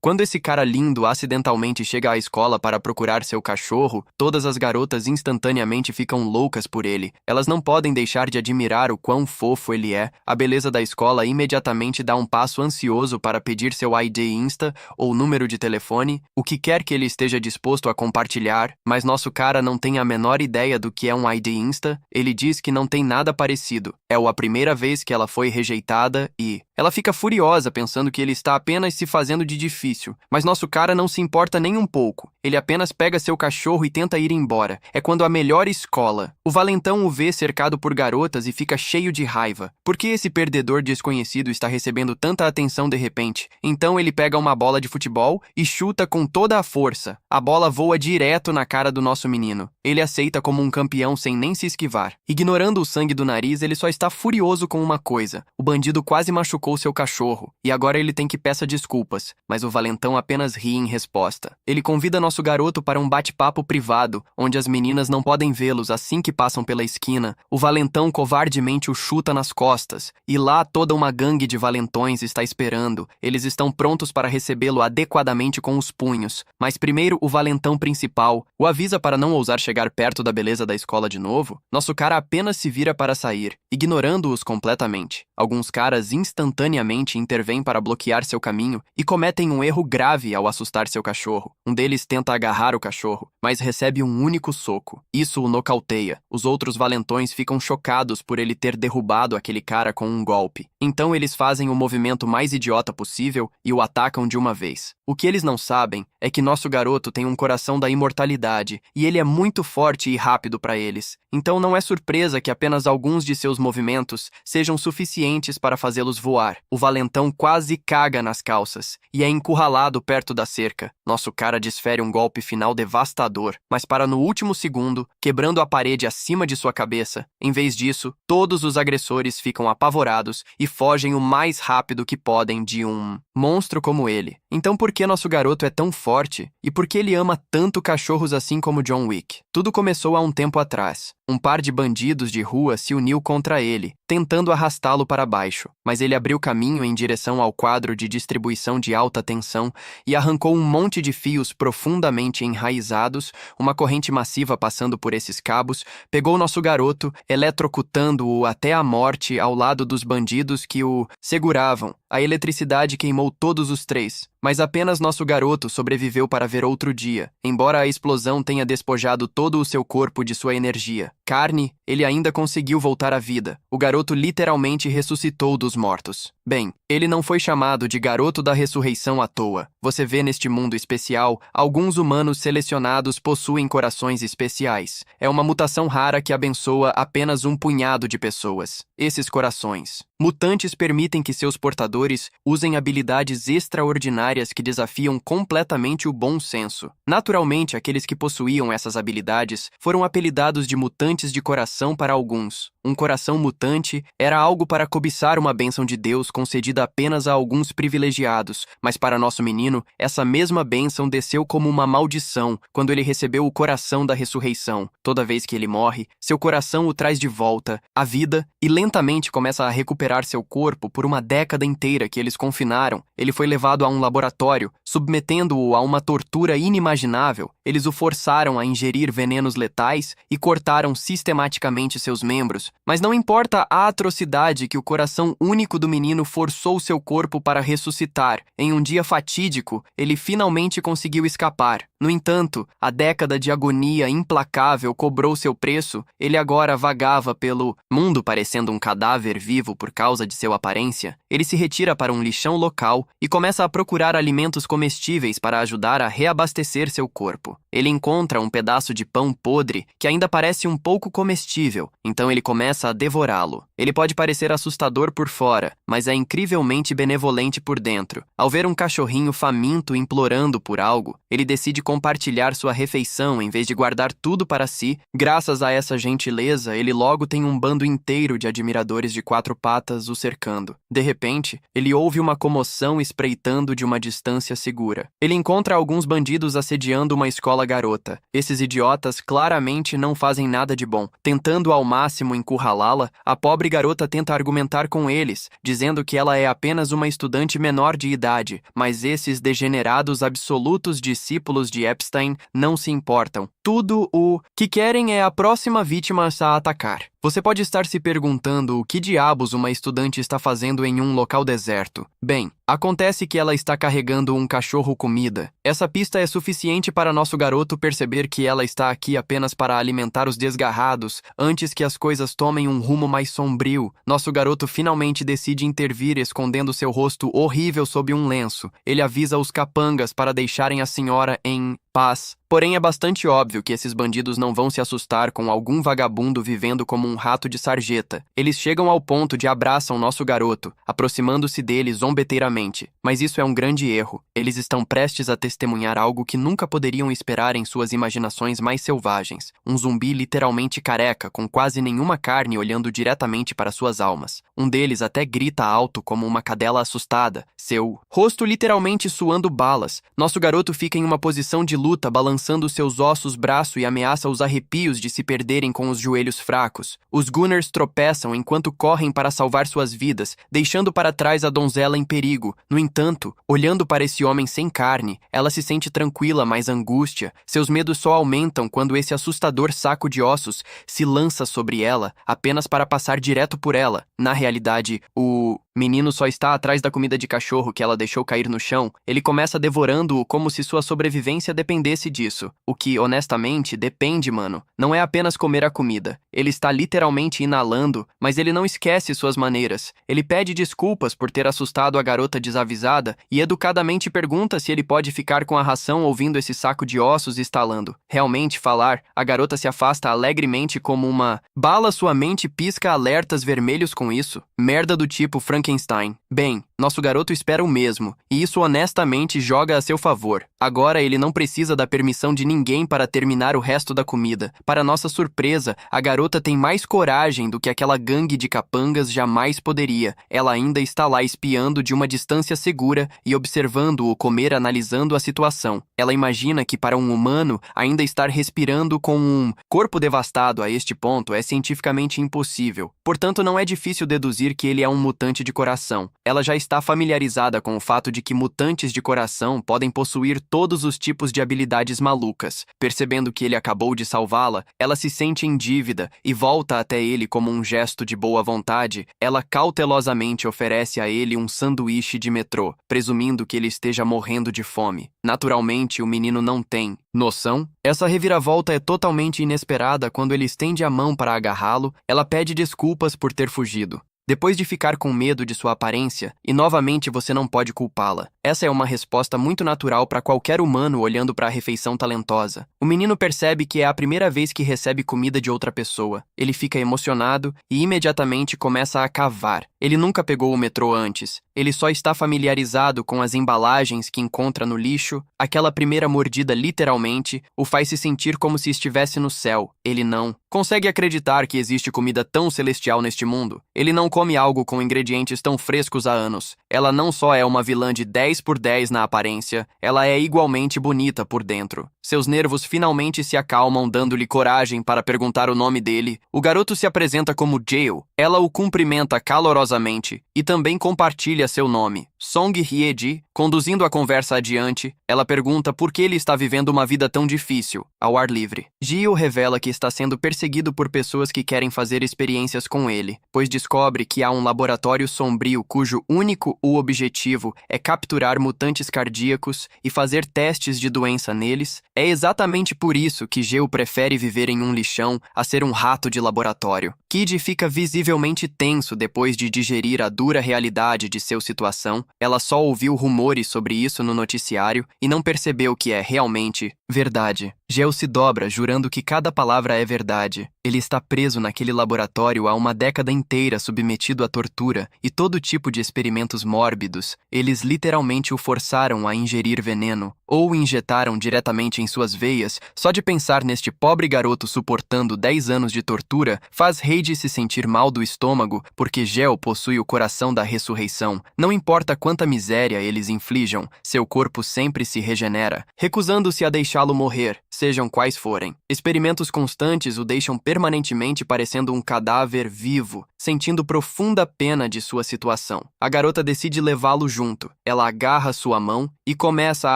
Quando esse cara lindo acidentalmente chega à escola para procurar seu cachorro, todas as garotas instantaneamente ficam loucas por ele. Elas não podem deixar de admirar o quão fofo ele é. A beleza da escola imediatamente dá um passo ansioso para pedir seu ID Insta ou número de telefone, o que quer que ele esteja disposto a compartilhar, mas nosso cara não tem a menor ideia do que é um ID Insta. Ele diz que não tem nada parecido. É a primeira vez que ela foi rejeitada e ela fica furiosa pensando que ele está apenas se fazendo de difícil, mas nosso cara não se importa nem um pouco. Ele apenas pega seu cachorro e tenta ir embora. É quando a melhor escola. O valentão o vê cercado por garotas e fica cheio de raiva. Por que esse perdedor desconhecido está recebendo tanta atenção de repente? Então ele pega uma bola de futebol e chuta com toda a força. A bola voa direto na cara do nosso menino. Ele aceita como um campeão sem nem se esquivar. Ignorando o sangue do nariz, ele só está furioso com uma coisa. O bandido quase machucou seu cachorro, e agora ele tem que peça desculpas, mas o valentão apenas ri em resposta. Ele convida nosso garoto para um bate-papo privado, onde as meninas não podem vê-los assim que passam pela esquina. O valentão covardemente o chuta nas costas, e lá toda uma gangue de valentões está esperando. Eles estão prontos para recebê-lo adequadamente com os punhos, mas primeiro o valentão principal o avisa para não ousar chegar perto da beleza da escola de novo. Nosso cara apenas se vira para sair, ignorando-os completamente. Alguns caras instantaneamente intervêm para bloquear seu caminho e cometem um erro grave ao assustar seu cachorro. Um deles tenta agarrar o cachorro, mas recebe um único soco. Isso o nocauteia. Os outros valentões ficam chocados por ele ter derrubado aquele cara com um golpe. Então eles fazem o movimento mais idiota possível e o atacam de uma vez. O que eles não sabem é que nosso garoto tem um coração da imortalidade e ele é muito forte e rápido para eles. Então não é surpresa que apenas alguns de seus movimentos sejam suficientes para fazê-los voar. O valentão quase caga nas calças e é encurralado perto da cerca. Nosso cara desfere um golpe final devastador, mas para no último segundo, quebrando a parede acima de sua cabeça. Em vez disso, todos os agressores ficam apavorados e fogem o mais rápido que podem de um monstro como ele. Então por que nosso garoto é tão forte? E por que ele ama tanto cachorros assim como John Wick? Tudo começou há um tempo atrás. Um par de bandidos de rua se uniu contra ele, tentando arrastá-lo para baixo, mas ele abriu caminho em direção ao quadro de distribuição de alta tensão e arrancou um monte de fios profundamente enraizados, uma corrente massiva passando por esses cabos, pegou nosso garoto, eletrocutando-o até a morte ao lado dos bandidos que o seguravam. A eletricidade queimou todos os três, mas apenas nosso garoto sobreviveu para ver outro dia, embora a explosão tenha despojado todo o seu corpo de sua energia. Carne, ele ainda conseguiu voltar à vida. O garoto literalmente ressuscitou dos mortos. Bem, ele não foi chamado de garoto da ressurreição à toa. Você vê neste mundo especial, alguns humanos selecionados possuem corações especiais. É uma mutação rara que abençoa apenas um punhado de pessoas. Esses corações mutantes permitem que seus portadores usem habilidades extraordinárias que desafiam completamente o bom senso. Naturalmente, aqueles que possuíam essas habilidades foram apelidados de mutantes de coração para alguns. Um coração mutante era algo para cobiçar uma bênção de Deus concedida apenas a alguns privilegiados, mas para nosso menino, essa mesma bênção desceu como uma maldição quando ele recebeu o coração da ressurreição. Toda vez que ele morre, seu coração o traz de volta à vida e lentamente começa a recuperar seu corpo por uma década inteira que eles confinaram. Ele foi levado a um laboratório, submetendo-o a uma tortura inimaginável. Eles o forçaram a ingerir venenos letais e cortaram sistematicamente seus membros. Mas não importa a atrocidade que o coração único do menino forçou seu corpo para ressuscitar. Em um dia fatídico, ele finalmente conseguiu escapar. No entanto, a década de agonia implacável cobrou seu preço. Ele agora vagava pelo mundo parecendo um cadáver vivo por causa de sua aparência. Ele se retira para um lixão local e começa a procurar alimentos comestíveis para ajudar a reabastecer seu corpo. Ele encontra um pedaço de pão podre que ainda parece um pouco comestível, então ele começa a devorá-lo. Ele pode parecer assustador por fora, mas é incrivelmente benevolente por dentro. Ao ver um cachorrinho faminto implorando por algo, ele decide compartilhar sua refeição em vez de guardar tudo para si. Graças a essa gentileza, ele logo tem um bando inteiro de admiradores de 4 patas o cercando. De repente, ele ouve uma comoção espreitando de uma distância segura. Ele encontra alguns bandidos assediando uma escola garota. Esses idiotas claramente não fazem nada de bom. Tentando ao máximo encurralá-la, a pobre garota tenta argumentar com eles, dizendo que ela é apenas uma estudante menor de idade, mas esses degenerados absolutos discípulos de Epstein não se importam. Tudo o que querem é a próxima vítima a atacar. Você pode estar se perguntando o que diabos uma estudante está fazendo em um local deserto. Bem, acontece que ela está carregando um cachorro-comida. Essa pista é suficiente para nosso garoto perceber que ela está aqui apenas para alimentar os desgarrados, antes que as coisas tomem um rumo mais sombrio. Nosso garoto finalmente decide intervir escondendo seu rosto horrível sob um lenço. Ele avisa os capangas para deixarem a senhora em paz. Porém, é bastante óbvio que esses bandidos não vão se assustar com algum vagabundo vivendo como um rato de sarjeta. Eles chegam ao ponto de abraçam nosso garoto, aproximando-se dele zombeteiramente. Mas isso é um grande erro. Eles estão prestes a testemunhar algo que nunca poderiam esperar em suas imaginações mais selvagens. Um zumbi literalmente careca, com quase nenhuma carne olhando diretamente para suas almas. Um deles até grita alto como uma cadela assustada, seu rosto literalmente suando balas. Nosso garoto fica em uma posição de luta, balançando seus ossos braço e ameaça os arrepios de se perderem com os joelhos fracos. Os Gunners tropeçam enquanto correm para salvar suas vidas, deixando para trás a donzela em perigo. No entanto, olhando para esse homem sem carne, ela se sente tranquila, mas angústia. Seus medos só aumentam quando esse assustador saco de ossos se lança sobre ela, apenas para passar direto por ela. Na realidade, o menino só está atrás da comida de cachorro que ela deixou cair no chão. Ele começa devorando-o como se sua sobrevivência dependesse disso. O que, honestamente, depende, mano. Não é apenas comer a comida. Ele está literalmente inalando, mas ele não esquece suas maneiras. Ele pede desculpas por ter assustado a garota desavisada e educadamente pergunta se ele pode ficar com a ração ouvindo esse saco de ossos estalando. Realmente falar, a garota se afasta alegremente como uma bala. Sua mente pisca alertas vermelhos com isso. Merda do tipo Frankenstein. Bem, nosso garoto espera o mesmo, e isso honestamente joga a seu favor. Agora ele não precisa da permissão de ninguém para terminar o resto da comida. Para nossa surpresa, a garota tem mais coragem do que aquela gangue de capangas jamais poderia. Ela ainda está lá espiando de uma distância segura e observando-o comer, analisando a situação. Ela imagina que para um humano, ainda estar respirando com um corpo devastado a este ponto é cientificamente impossível. Portanto, não é difícil deduzir que ele é um mutante de coração. Ela já está familiarizada com o fato de que mutantes de coração podem possuir todos os tipos de habilidades malucas. Percebendo que ele acabou de salvá-la, ela se sente em dívida e volta até ele como um gesto de boa vontade. Ela cautelosamente oferece a ele um sanduíche de metrô, presumindo que ele esteja morrendo de fome. Naturalmente, o menino não tem noção. Essa reviravolta é totalmente inesperada quando ele estende a mão para agarrá-lo. Ela pede desculpas por ter fugido. Depois de ficar com medo de sua aparência, e novamente você não pode culpá-la. Essa é uma resposta muito natural para qualquer humano olhando para a refeição talentosa. O menino percebe que é a primeira vez que recebe comida de outra pessoa. Ele fica emocionado e imediatamente começa a cavar. Ele nunca pegou o metrô antes. Ele só está familiarizado com as embalagens que encontra no lixo. Aquela primeira mordida literalmente o faz se sentir como se estivesse no céu. Ele não consegue acreditar que existe comida tão celestial neste mundo. Ele não come algo com ingredientes tão frescos há anos. Ela não só é uma vilã de 10 por 10 na aparência, ela é igualmente bonita por dentro. Seus nervos finalmente se acalmam, dando-lhe coragem para perguntar o nome dele. O garoto se apresenta como Jael. Ela o cumprimenta calorosamente e também compartilha seu nome, Song Hye-ji. Conduzindo a conversa adiante, ela pergunta por que ele está vivendo uma vida tão difícil, ao ar livre. Jael revela que está sendo perseguido por pessoas que querem fazer experiências com ele, pois descobre que há um laboratório sombrio cujo único objetivo é capturar mutantes cardíacos e fazer testes de doença neles. É exatamente por isso que Jael prefere viver em um lixão a ser um rato de laboratório. Kid fica visivelmente tenso depois de digerir a dura realidade de sua situação. Ela só ouviu rumores rumores sobre isso no noticiário e não percebeu que é realmente verdade. Geo se dobra, jurando que cada palavra é verdade. Ele está preso naquele laboratório há uma década inteira, submetido à tortura e todo tipo de experimentos mórbidos. Eles literalmente o forçaram a ingerir veneno, ou o injetaram diretamente em suas veias. Só de pensar neste pobre garoto suportando 10 anos de tortura faz Heidi se sentir mal do estômago, porque Geo possui o coração da ressurreição. Não importa quanta miséria eles inflijam, seu corpo sempre se regenera, recusando-se a deixá-lo morrer, sejam quais forem. Experimentos constantes o deixam permanentemente parecendo um cadáver vivo, sentindo profunda pena de sua situação. A garota decide levá-lo junto. Ela agarra sua mão e começa a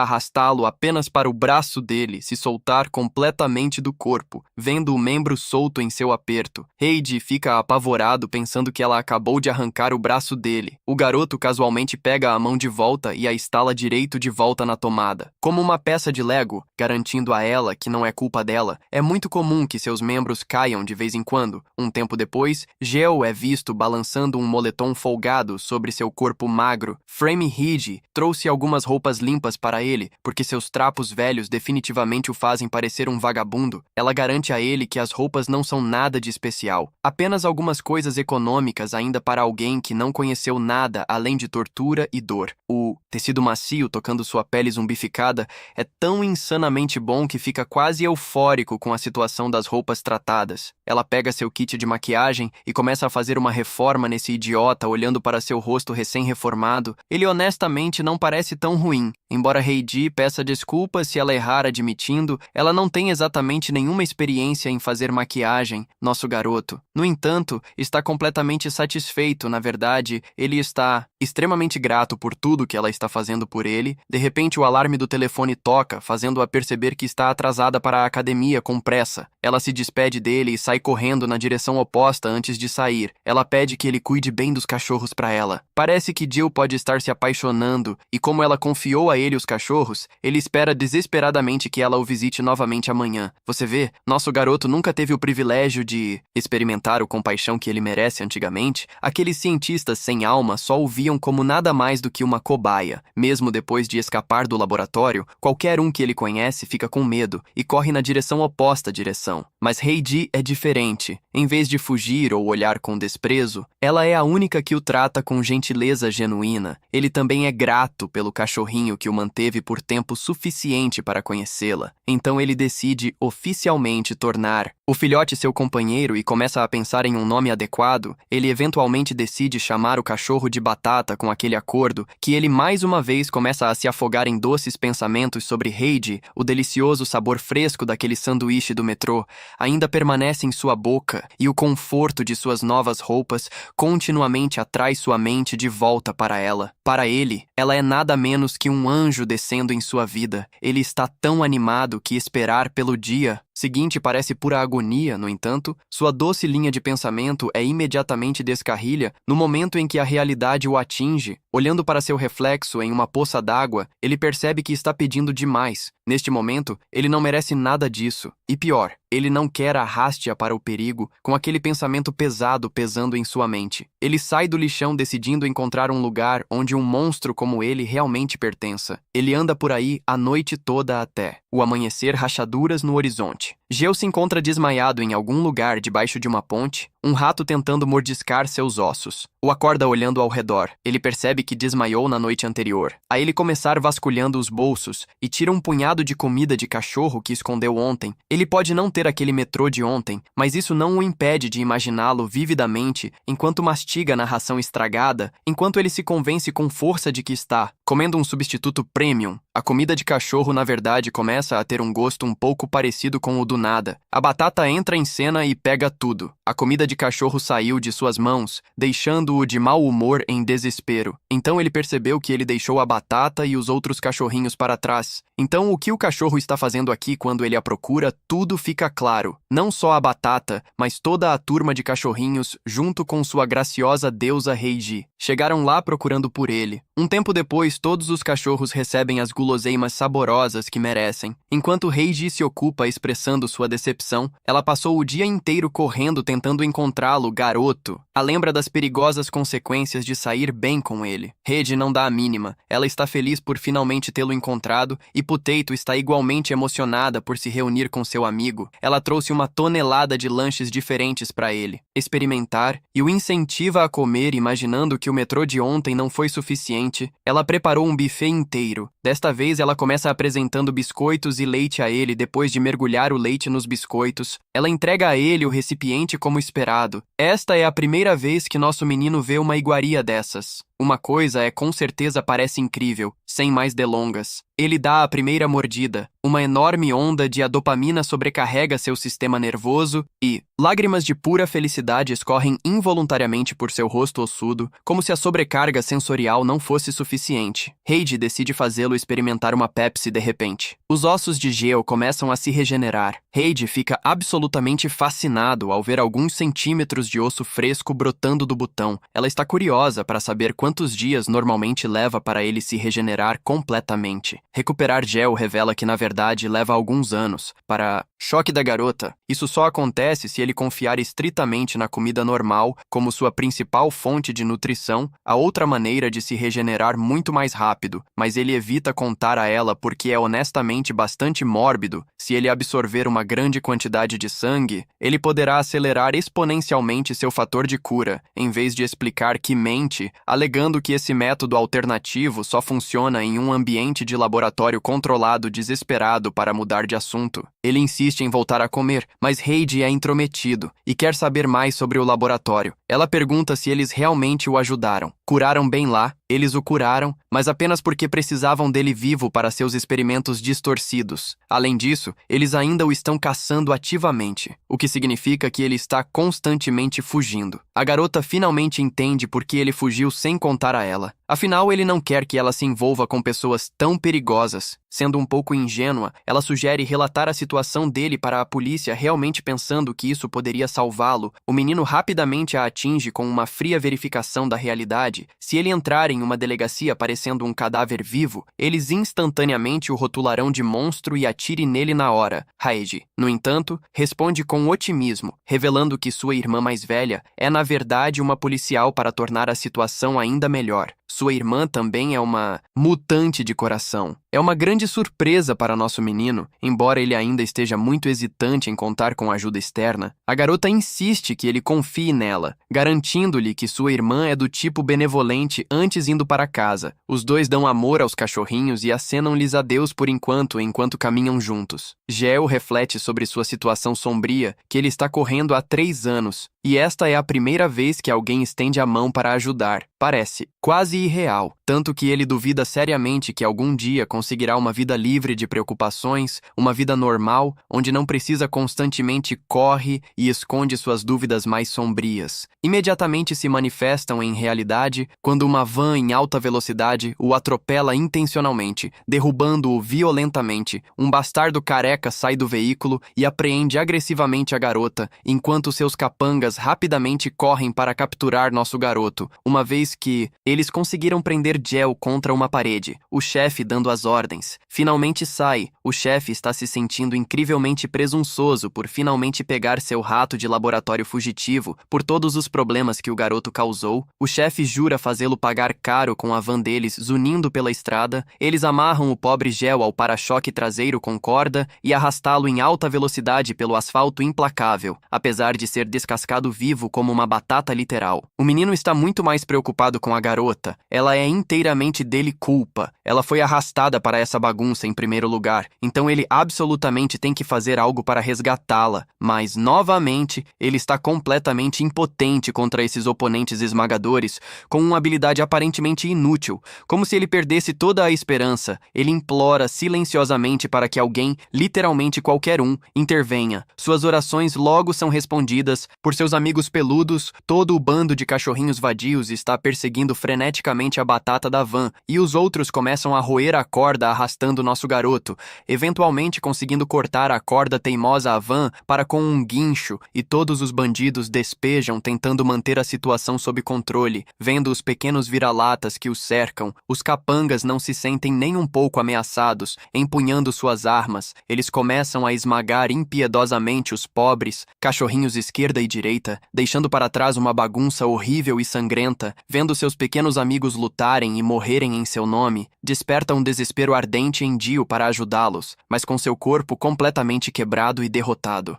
arrastá-lo apenas para o braço dele se soltar completamente do corpo, vendo o membro solto em seu aperto. Heidi fica apavorado pensando que ela acabou de arrancar o braço dele. O garoto casualmente pega a mão de volta e a instala direito de volta na tomada, como uma peça de Lego, garantindo a ela que não é culpa dela. É muito comum que seus membros caiam de vez em quando. Um tempo depois, Geo é visto balançando um moletom folgado sobre seu corpo magro. Frame Heidi trouxe algumas roupas limpas para ele, porque seus trapos velhos definitivamente o fazem parecer um vagabundo. Ela garante a ele que as roupas não são nada de especial, apenas algumas coisas econômicas ainda para alguém que não conheceu nada além de tortura e dor. O tecido macio tocando sua pele zumbificada é tão insanamente bom que fica quase eufórico com a situação das roupas tratadas. Ela pega seu kit de maquiagem e começa a fazer uma reforma nesse idiota olhando para seu rosto recém-reformado. Ele honestamente não parece tão ruim. Embora Heidi peça desculpas se ela errar admitindo, ela não tem exatamente nenhuma experiência em fazer maquiagem, nosso garoto. No entanto, está completamente satisfeito. Na verdade, ele está extremamente grato por tudo que ela está fazendo por ele. De repente, o alarme do telefone toca, fazendo-a perceber que está atrasada para a academia com pressa. Ela se despede dele e sai correndo na direção oposta antes de sair. Ela pede que ele cuide bem dos cachorros para ela. Parece que Jill pode estar se apaixonando, e como ela confiou a ele os cachorros, ele espera desesperadamente que ela o visite novamente amanhã. Você vê, nosso garoto nunca teve o privilégio de experimentar o compaixão que ele merece antigamente. Aqueles cientistas sem alma só o viam como nada mais do que uma cobaia. Mesmo depois de escapar do laboratório, qualquer um que ele conhece fica com medo e corre na direção oposta à direção. Mas Heidi é diferente. Em vez de fugir ou olhar com desprezo, ela é a única que o trata com gentileza genuína. Ele também é grato pelo cachorrinho que o manteve por tempo suficiente para conhecê-la. Então ele decide oficialmente tornar o filhote seu companheiro e começa a pensar em um nome adequado. Ele eventualmente decide chamar o cachorro de Batata com aquele acordo que ele mais uma vez começa a se afogar em doces pensamentos sobre Heidi. O delicioso sabor fresco daquele sanduíche do metrô ainda permanece em sua boca e o conforto de suas novas roupas continuamente atrai sua mente de volta para ela. Para ele, ela é nada menos que um anjo descendo em sua vida. Ele está tão animado que esperar pelo dia seguinte parece pura agonia. No entanto, sua doce linha de pensamento é imediatamente descarrilha no momento em que a realidade o atinge. Olhando para seu reflexo em uma poça d'água, ele percebe que está pedindo demais. Neste momento, ele não merece nada disso. E pior, ele não quer arraste-a para o perigo com aquele pensamento pesado pesando em sua mente. Ele sai do lixão decidindo encontrar um lugar onde um monstro como ele realmente pertença. Ele anda por aí a noite toda até o amanhecer, rachaduras no horizonte. Geo se encontra desmaiado em algum lugar debaixo de uma ponte, um rato tentando mordiscar seus ossos. O acorda olhando ao redor. Ele percebe que desmaiou na noite anterior. A ele começar vasculhando os bolsos e tira um punhado de comida de cachorro que escondeu ontem. Ele pode não ter aquele metrô de ontem, mas isso não o impede de imaginá-lo vividamente enquanto mastiga na ração estragada, enquanto ele se convence com força de que está comendo um substituto premium. A comida de cachorro, na verdade, começa a ter um gosto um pouco parecido com o do nada. A Batata entra em cena e pega tudo. A comida de cachorro saiu de suas mãos, deixando-o de mau humor em desespero. Então ele percebeu que ele deixou a Batata e os outros cachorrinhos para trás. Então o que o cachorro está fazendo aqui quando ele a procura, tudo fica claro. Não só a Batata, mas toda a turma de cachorrinhos, junto com sua graciosa deusa Heiji, chegaram lá procurando por ele. Um tempo depois, todos os cachorros recebem as guloseimas saborosas que merecem. Enquanto Heiji se ocupa expressando sua decepção, ela passou o dia inteiro correndo tentando encontrá-lo, garoto. A lembra das perigosas consequências de sair bem com ele. Heiji não dá a mínima. Ela está feliz por finalmente tê-lo encontrado e Potato está igualmente emocionada por se reunir com seu amigo. Ela trouxe uma tonelada de lanches diferentes para ele experimentar e o incentiva a comer, imaginando que o metrô de ontem não foi suficiente. Ela preparou um buffet inteiro. Desta vez ela começa apresentando biscoitos e leite a ele depois de mergulhar o leite nos biscoitos. Ela entrega a ele o recipiente como esperado. Esta é a primeira vez que nosso menino vê uma iguaria dessas. Uma coisa com certeza parece incrível, sem mais delongas. Ele dá a primeira mordida. Uma enorme onda de dopamina sobrecarrega seu sistema nervoso e lágrimas de pura felicidade escorrem involuntariamente por seu rosto ossudo, como se a sobrecarga sensorial não fosse suficiente. Heidi decide fazê-lo experimentar uma Pepsi de repente. Os ossos de Geo começam a se regenerar. Heidi fica absolutamente fascinado ao ver alguns centímetros de osso fresco brotando do botão. Ela está curiosa para saber quantos dias normalmente leva para ele se regenerar completamente. Recuperar Gel revela que, na verdade, leva alguns anos. Para choque da garota, isso só acontece se ele confiar estritamente na comida normal como sua principal fonte de nutrição. A outra maneira de se regenerar muito mais rápido, mas ele evita contar a ela porque é honestamente bastante mórbido. Se ele absorver uma grande quantidade de sangue, ele poderá acelerar exponencialmente seu fator de cura, em vez de explicar que mente, alegando que esse método alternativo só funciona em um ambiente de laboratório controlado desesperado para mudar de assunto. Ele insiste em voltar a comer, mas Heidi é intrometido e quer saber mais sobre o laboratório. Ela pergunta se eles realmente o ajudaram. Curaram bem lá, eles o curaram, mas apenas porque precisavam dele vivo para seus experimentos distorcidos. Além disso, eles ainda o estão caçando ativamente, o que significa que ele está constantemente fugindo. A garota finalmente entende por que ele fugiu sem contar a ela. Afinal, ele não quer que ela se envolva com pessoas tão perigosas. Sendo um pouco ingênua, ela sugere relatar a situação dele para a polícia, realmente pensando que isso poderia salvá-lo. O menino rapidamente a atinge com uma fria verificação da realidade. Se ele entrar em uma delegacia parecendo um cadáver vivo, eles instantaneamente o rotularão de monstro e atire nele na hora. Heidi, no entanto, responde com otimismo, revelando que sua irmã mais velha é na verdade uma policial para tornar a situação ainda melhor. Sua irmã também é uma mutante de coração. É uma grande surpresa para nosso menino, embora ele ainda esteja muito hesitante em contar com ajuda externa. A garota insiste que ele confie nela, garantindo-lhe que sua irmã é do tipo benevolente antes indo para casa. Os dois dão amor aos cachorrinhos e acenam-lhes adeus por enquanto caminham juntos. Geo reflete sobre sua situação sombria, que ele está correndo há 3 anos, e esta é a primeira vez que alguém estende a mão para ajudar. Parece quase irreal, tanto que ele duvida seriamente que algum dia conseguirá uma vida livre de preocupações, uma vida normal, onde não precisa constantemente corre e esconde suas dúvidas mais sombrias. Imediatamente se manifestam em realidade quando uma van em alta velocidade o atropela intencionalmente, derrubando-o violentamente. Um bastardo careca sai do veículo e apreende agressivamente a garota, enquanto seus capangas rapidamente correm para capturar nosso garoto, uma vez que eles conseguiram prender Gel contra uma parede, o chefe dando as ordens. Finalmente sai. O chefe está se sentindo incrivelmente presunçoso por finalmente pegar seu rato de laboratório fugitivo por todos os problemas que o garoto causou. O chefe jura fazê-lo pagar caro com a van deles zunindo pela estrada. Eles amarram o pobre Gel ao para-choque traseiro com corda e arrastá-lo em alta velocidade pelo asfalto implacável, apesar de ser descascado vivo como uma batata literal. O menino está muito mais preocupado com a garota. Ela é inteiramente dele culpa. Ela foi arrastada para essa bagunça em primeiro lugar, então ele absolutamente tem que fazer algo para resgatá-la. Mas, novamente, ele está completamente impotente contra esses oponentes esmagadores, com uma habilidade aparentemente inútil, como se ele perdesse toda a esperança. Ele implora silenciosamente para que alguém, literalmente qualquer um, intervenha. Suas orações logo são respondidas por seus amigos peludos. Todo o bando de cachorrinhos vadios está perseguindo freneticamente a batata batata da van, e os outros começam a roer a corda arrastando nosso garoto, eventualmente conseguindo cortar a corda teimosa à van para com um guincho, e todos os bandidos despejam tentando manter a situação sob controle. Vendo os pequenos vira-latas que os cercam, os capangas não se sentem nem um pouco ameaçados. Empunhando suas armas, eles começam a esmagar impiedosamente os pobres, cachorrinhos esquerda e direita, deixando para trás uma bagunça horrível e sangrenta. Vendo seus pequenos amigos lutarem e morrerem em seu nome, desperta um desespero ardente em Dio para ajudá-los, mas com seu corpo completamente quebrado e derrotado.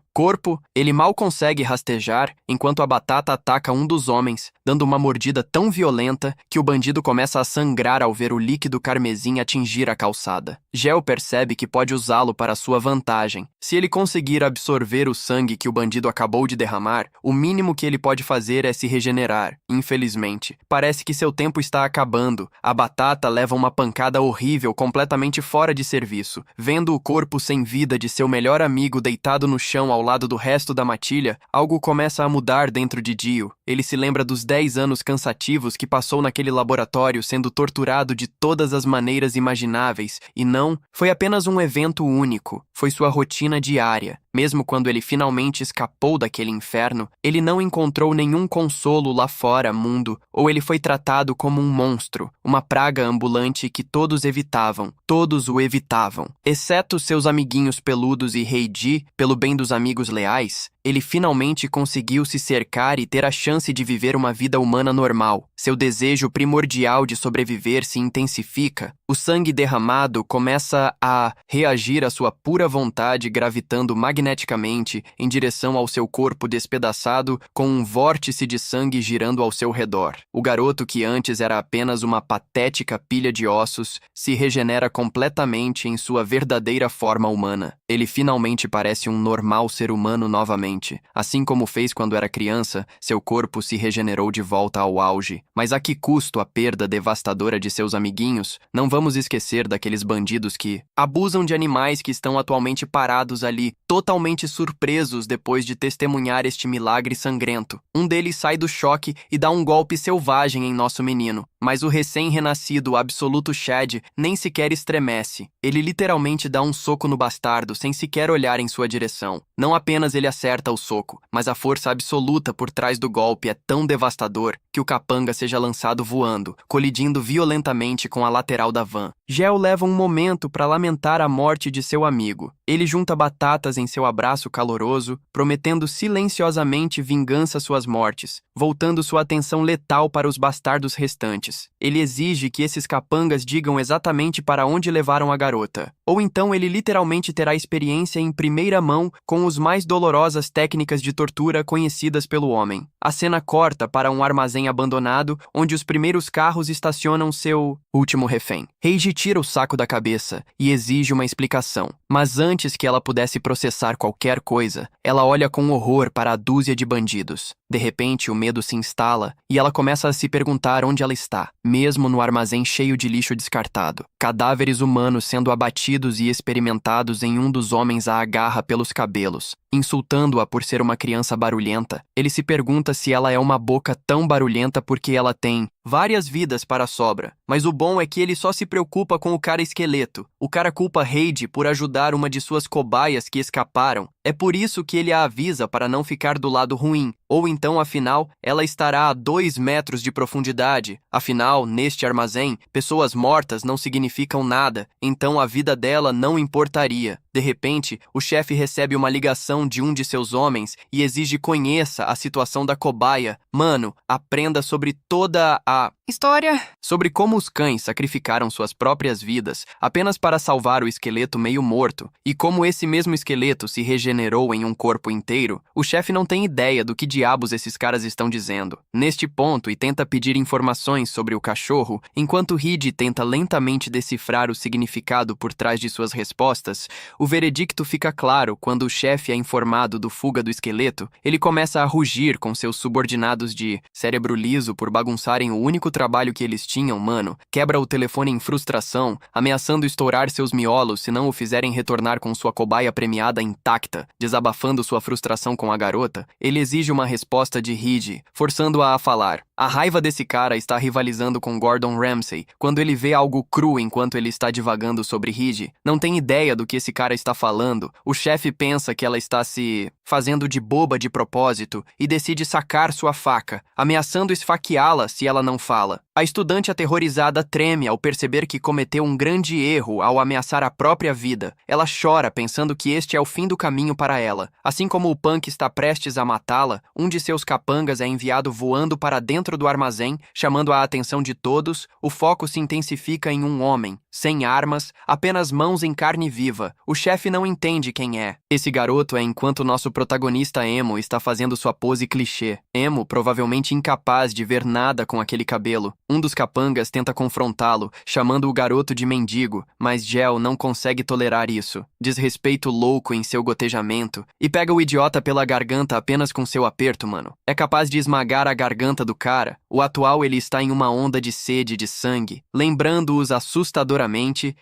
Ele mal consegue rastejar enquanto a batata ataca um dos homens, dando uma mordida tão violenta que o bandido começa a sangrar ao ver o líquido carmesim atingir a calçada. Gel percebe que pode usá-lo para sua vantagem. Se ele conseguir absorver o sangue que o bandido acabou de derramar, o mínimo que ele pode fazer é se regenerar. Infelizmente, parece que seu tempo está acabando. A batata leva uma pancada horrível completamente fora de serviço. Vendo o corpo sem vida de seu melhor amigo deitado no chão ao lado do resto da matilha, algo começa a mudar dentro de Dio. Ele se lembra dos 10 anos cansativos que passou naquele laboratório sendo torturado de todas as maneiras imagináveis, e não foi apenas um evento único, foi sua rotina diária. Mesmo quando ele finalmente escapou daquele inferno, ele não encontrou nenhum consolo lá fora, mundo, ou ele foi tratado como um monstro, uma praga ambulante que todos evitavam. Todos o evitavam, exceto seus amiguinhos peludos e Heiji, pelo bem dos amigos leais. Ele finalmente conseguiu se cercar e ter a chance de viver uma vida humana normal. Seu desejo primordial de sobreviver se intensifica. O sangue derramado começa a reagir à sua pura vontade, gravitando magneticamente em direção ao seu corpo despedaçado, com um vórtice de sangue girando ao seu redor. O garoto, que antes era apenas uma patética pilha de ossos, se regenera completamente em sua verdadeira forma humana. Ele finalmente parece um normal ser humano novamente. Assim como fez quando era criança, seu corpo se regenerou de volta ao auge. Mas a que custo a perda devastadora de seus amiguinhos? Não vamos esquecer daqueles bandidos que abusam de animais que estão atualmente parados ali, totalmente surpresos depois de testemunhar este milagre sangrento. Um deles sai do choque e dá um golpe selvagem em nosso menino, mas o recém-renascido absoluto Chad nem sequer estremece. Ele literalmente dá um soco no bastardo sem sequer olhar em sua direção. Não apenas ele acerta o soco, mas a força absoluta por trás do golpe é tão devastador que o capanga seja lançado voando, colidindo violentamente com a lateral da van. Gel leva um momento para lamentar a morte de seu amigo. Ele junta batatas em seu abraço caloroso, prometendo silenciosamente vingança às suas mortes, voltando sua atenção letal para os bastardos restantes. Ele exige que esses capangas digam exatamente para onde levaram a garota, ou então ele literalmente terá experiência em primeira mão com os mais dolorosas técnicas de tortura conhecidas pelo homem. A cena corta para um armazém abandonado, onde os primeiros carros estacionam seu último refém. Heiji tira o saco da cabeça e exige uma explicação, mas antes que ela pudesse processar qualquer coisa, ela olha com horror para a dúzia de bandidos. De repente, o medo se instala e ela começa a se perguntar onde ela está, mesmo no armazém cheio de lixo descartado. Cadáveres humanos sendo abatidos e experimentados em um dos homens a agarra pelos cabelos, insultando-a por ser uma criança barulhenta. Ele se pergunta se ela é uma boca tão barulhenta porque ela tem várias vidas para a sobra. Mas o bom é que ele só se preocupa com o cara esqueleto. O cara culpa Heidi por ajudar uma de suas cobaias que escaparam. É por isso que ele a avisa para não ficar do lado ruim. Ou então, afinal, ela estará a 2 metros de profundidade. Afinal, neste armazém, pessoas mortas não significam nada. Então a vida dela não importaria. De repente, o chefe recebe uma ligação de um de seus homens e exige conheça a situação da cobaia. Mano, aprenda sobre toda a história sobre como os cães sacrificaram suas próprias vidas apenas para salvar o esqueleto meio morto, e como esse mesmo esqueleto se regenerou em um corpo inteiro. O chefe não tem ideia do que diabos esses caras estão dizendo. Neste ponto, e tenta pedir informações sobre o cachorro, enquanto Heidi tenta lentamente decifrar o significado por trás de suas respostas. O veredicto fica claro quando o chefe é informado do fuga do esqueleto. Ele começa a rugir com seus subordinados de cérebro liso por bagunçarem o único trabalho que eles tinham, mano, quebra o telefone em frustração, ameaçando estourar seus miolos se não o fizerem retornar com sua cobaia premiada intacta. Desabafando sua frustração com a garota, ele exige uma resposta de Reed, forçando-a a falar. A raiva desse cara está rivalizando com Gordon Ramsay quando ele vê algo cru enquanto ele está divagando sobre Reed. Não tem ideia do que esse cara está falando. O chefe pensa que ela está se fazendo de boba de propósito e decide sacar sua faca, ameaçando esfaqueá-la se ela não fala. A estudante aterrorizada treme ao perceber que cometeu um grande erro ao ameaçar a própria vida. Ela chora pensando que este é o fim do caminho para ela. Assim como o punk está prestes a matá-la, um de seus capangas é enviado voando para dentro do armazém, chamando a atenção de todos. O foco se intensifica em um homem, sem armas, apenas mãos em carne viva. O chefe não entende quem é. Esse garoto é enquanto nosso protagonista emo está fazendo sua pose clichê. Emo, provavelmente incapaz de ver nada com aquele cabelo. Um dos capangas tenta confrontá-lo, chamando o garoto de mendigo, mas Gel não consegue tolerar isso. Desrespeito louco em seu gotejamento, e pega o idiota pela garganta apenas com seu aperto, mano. É capaz de esmagar a garganta do cara. O atual ele está em uma onda de sede de sangue, lembrando-os assustadoramente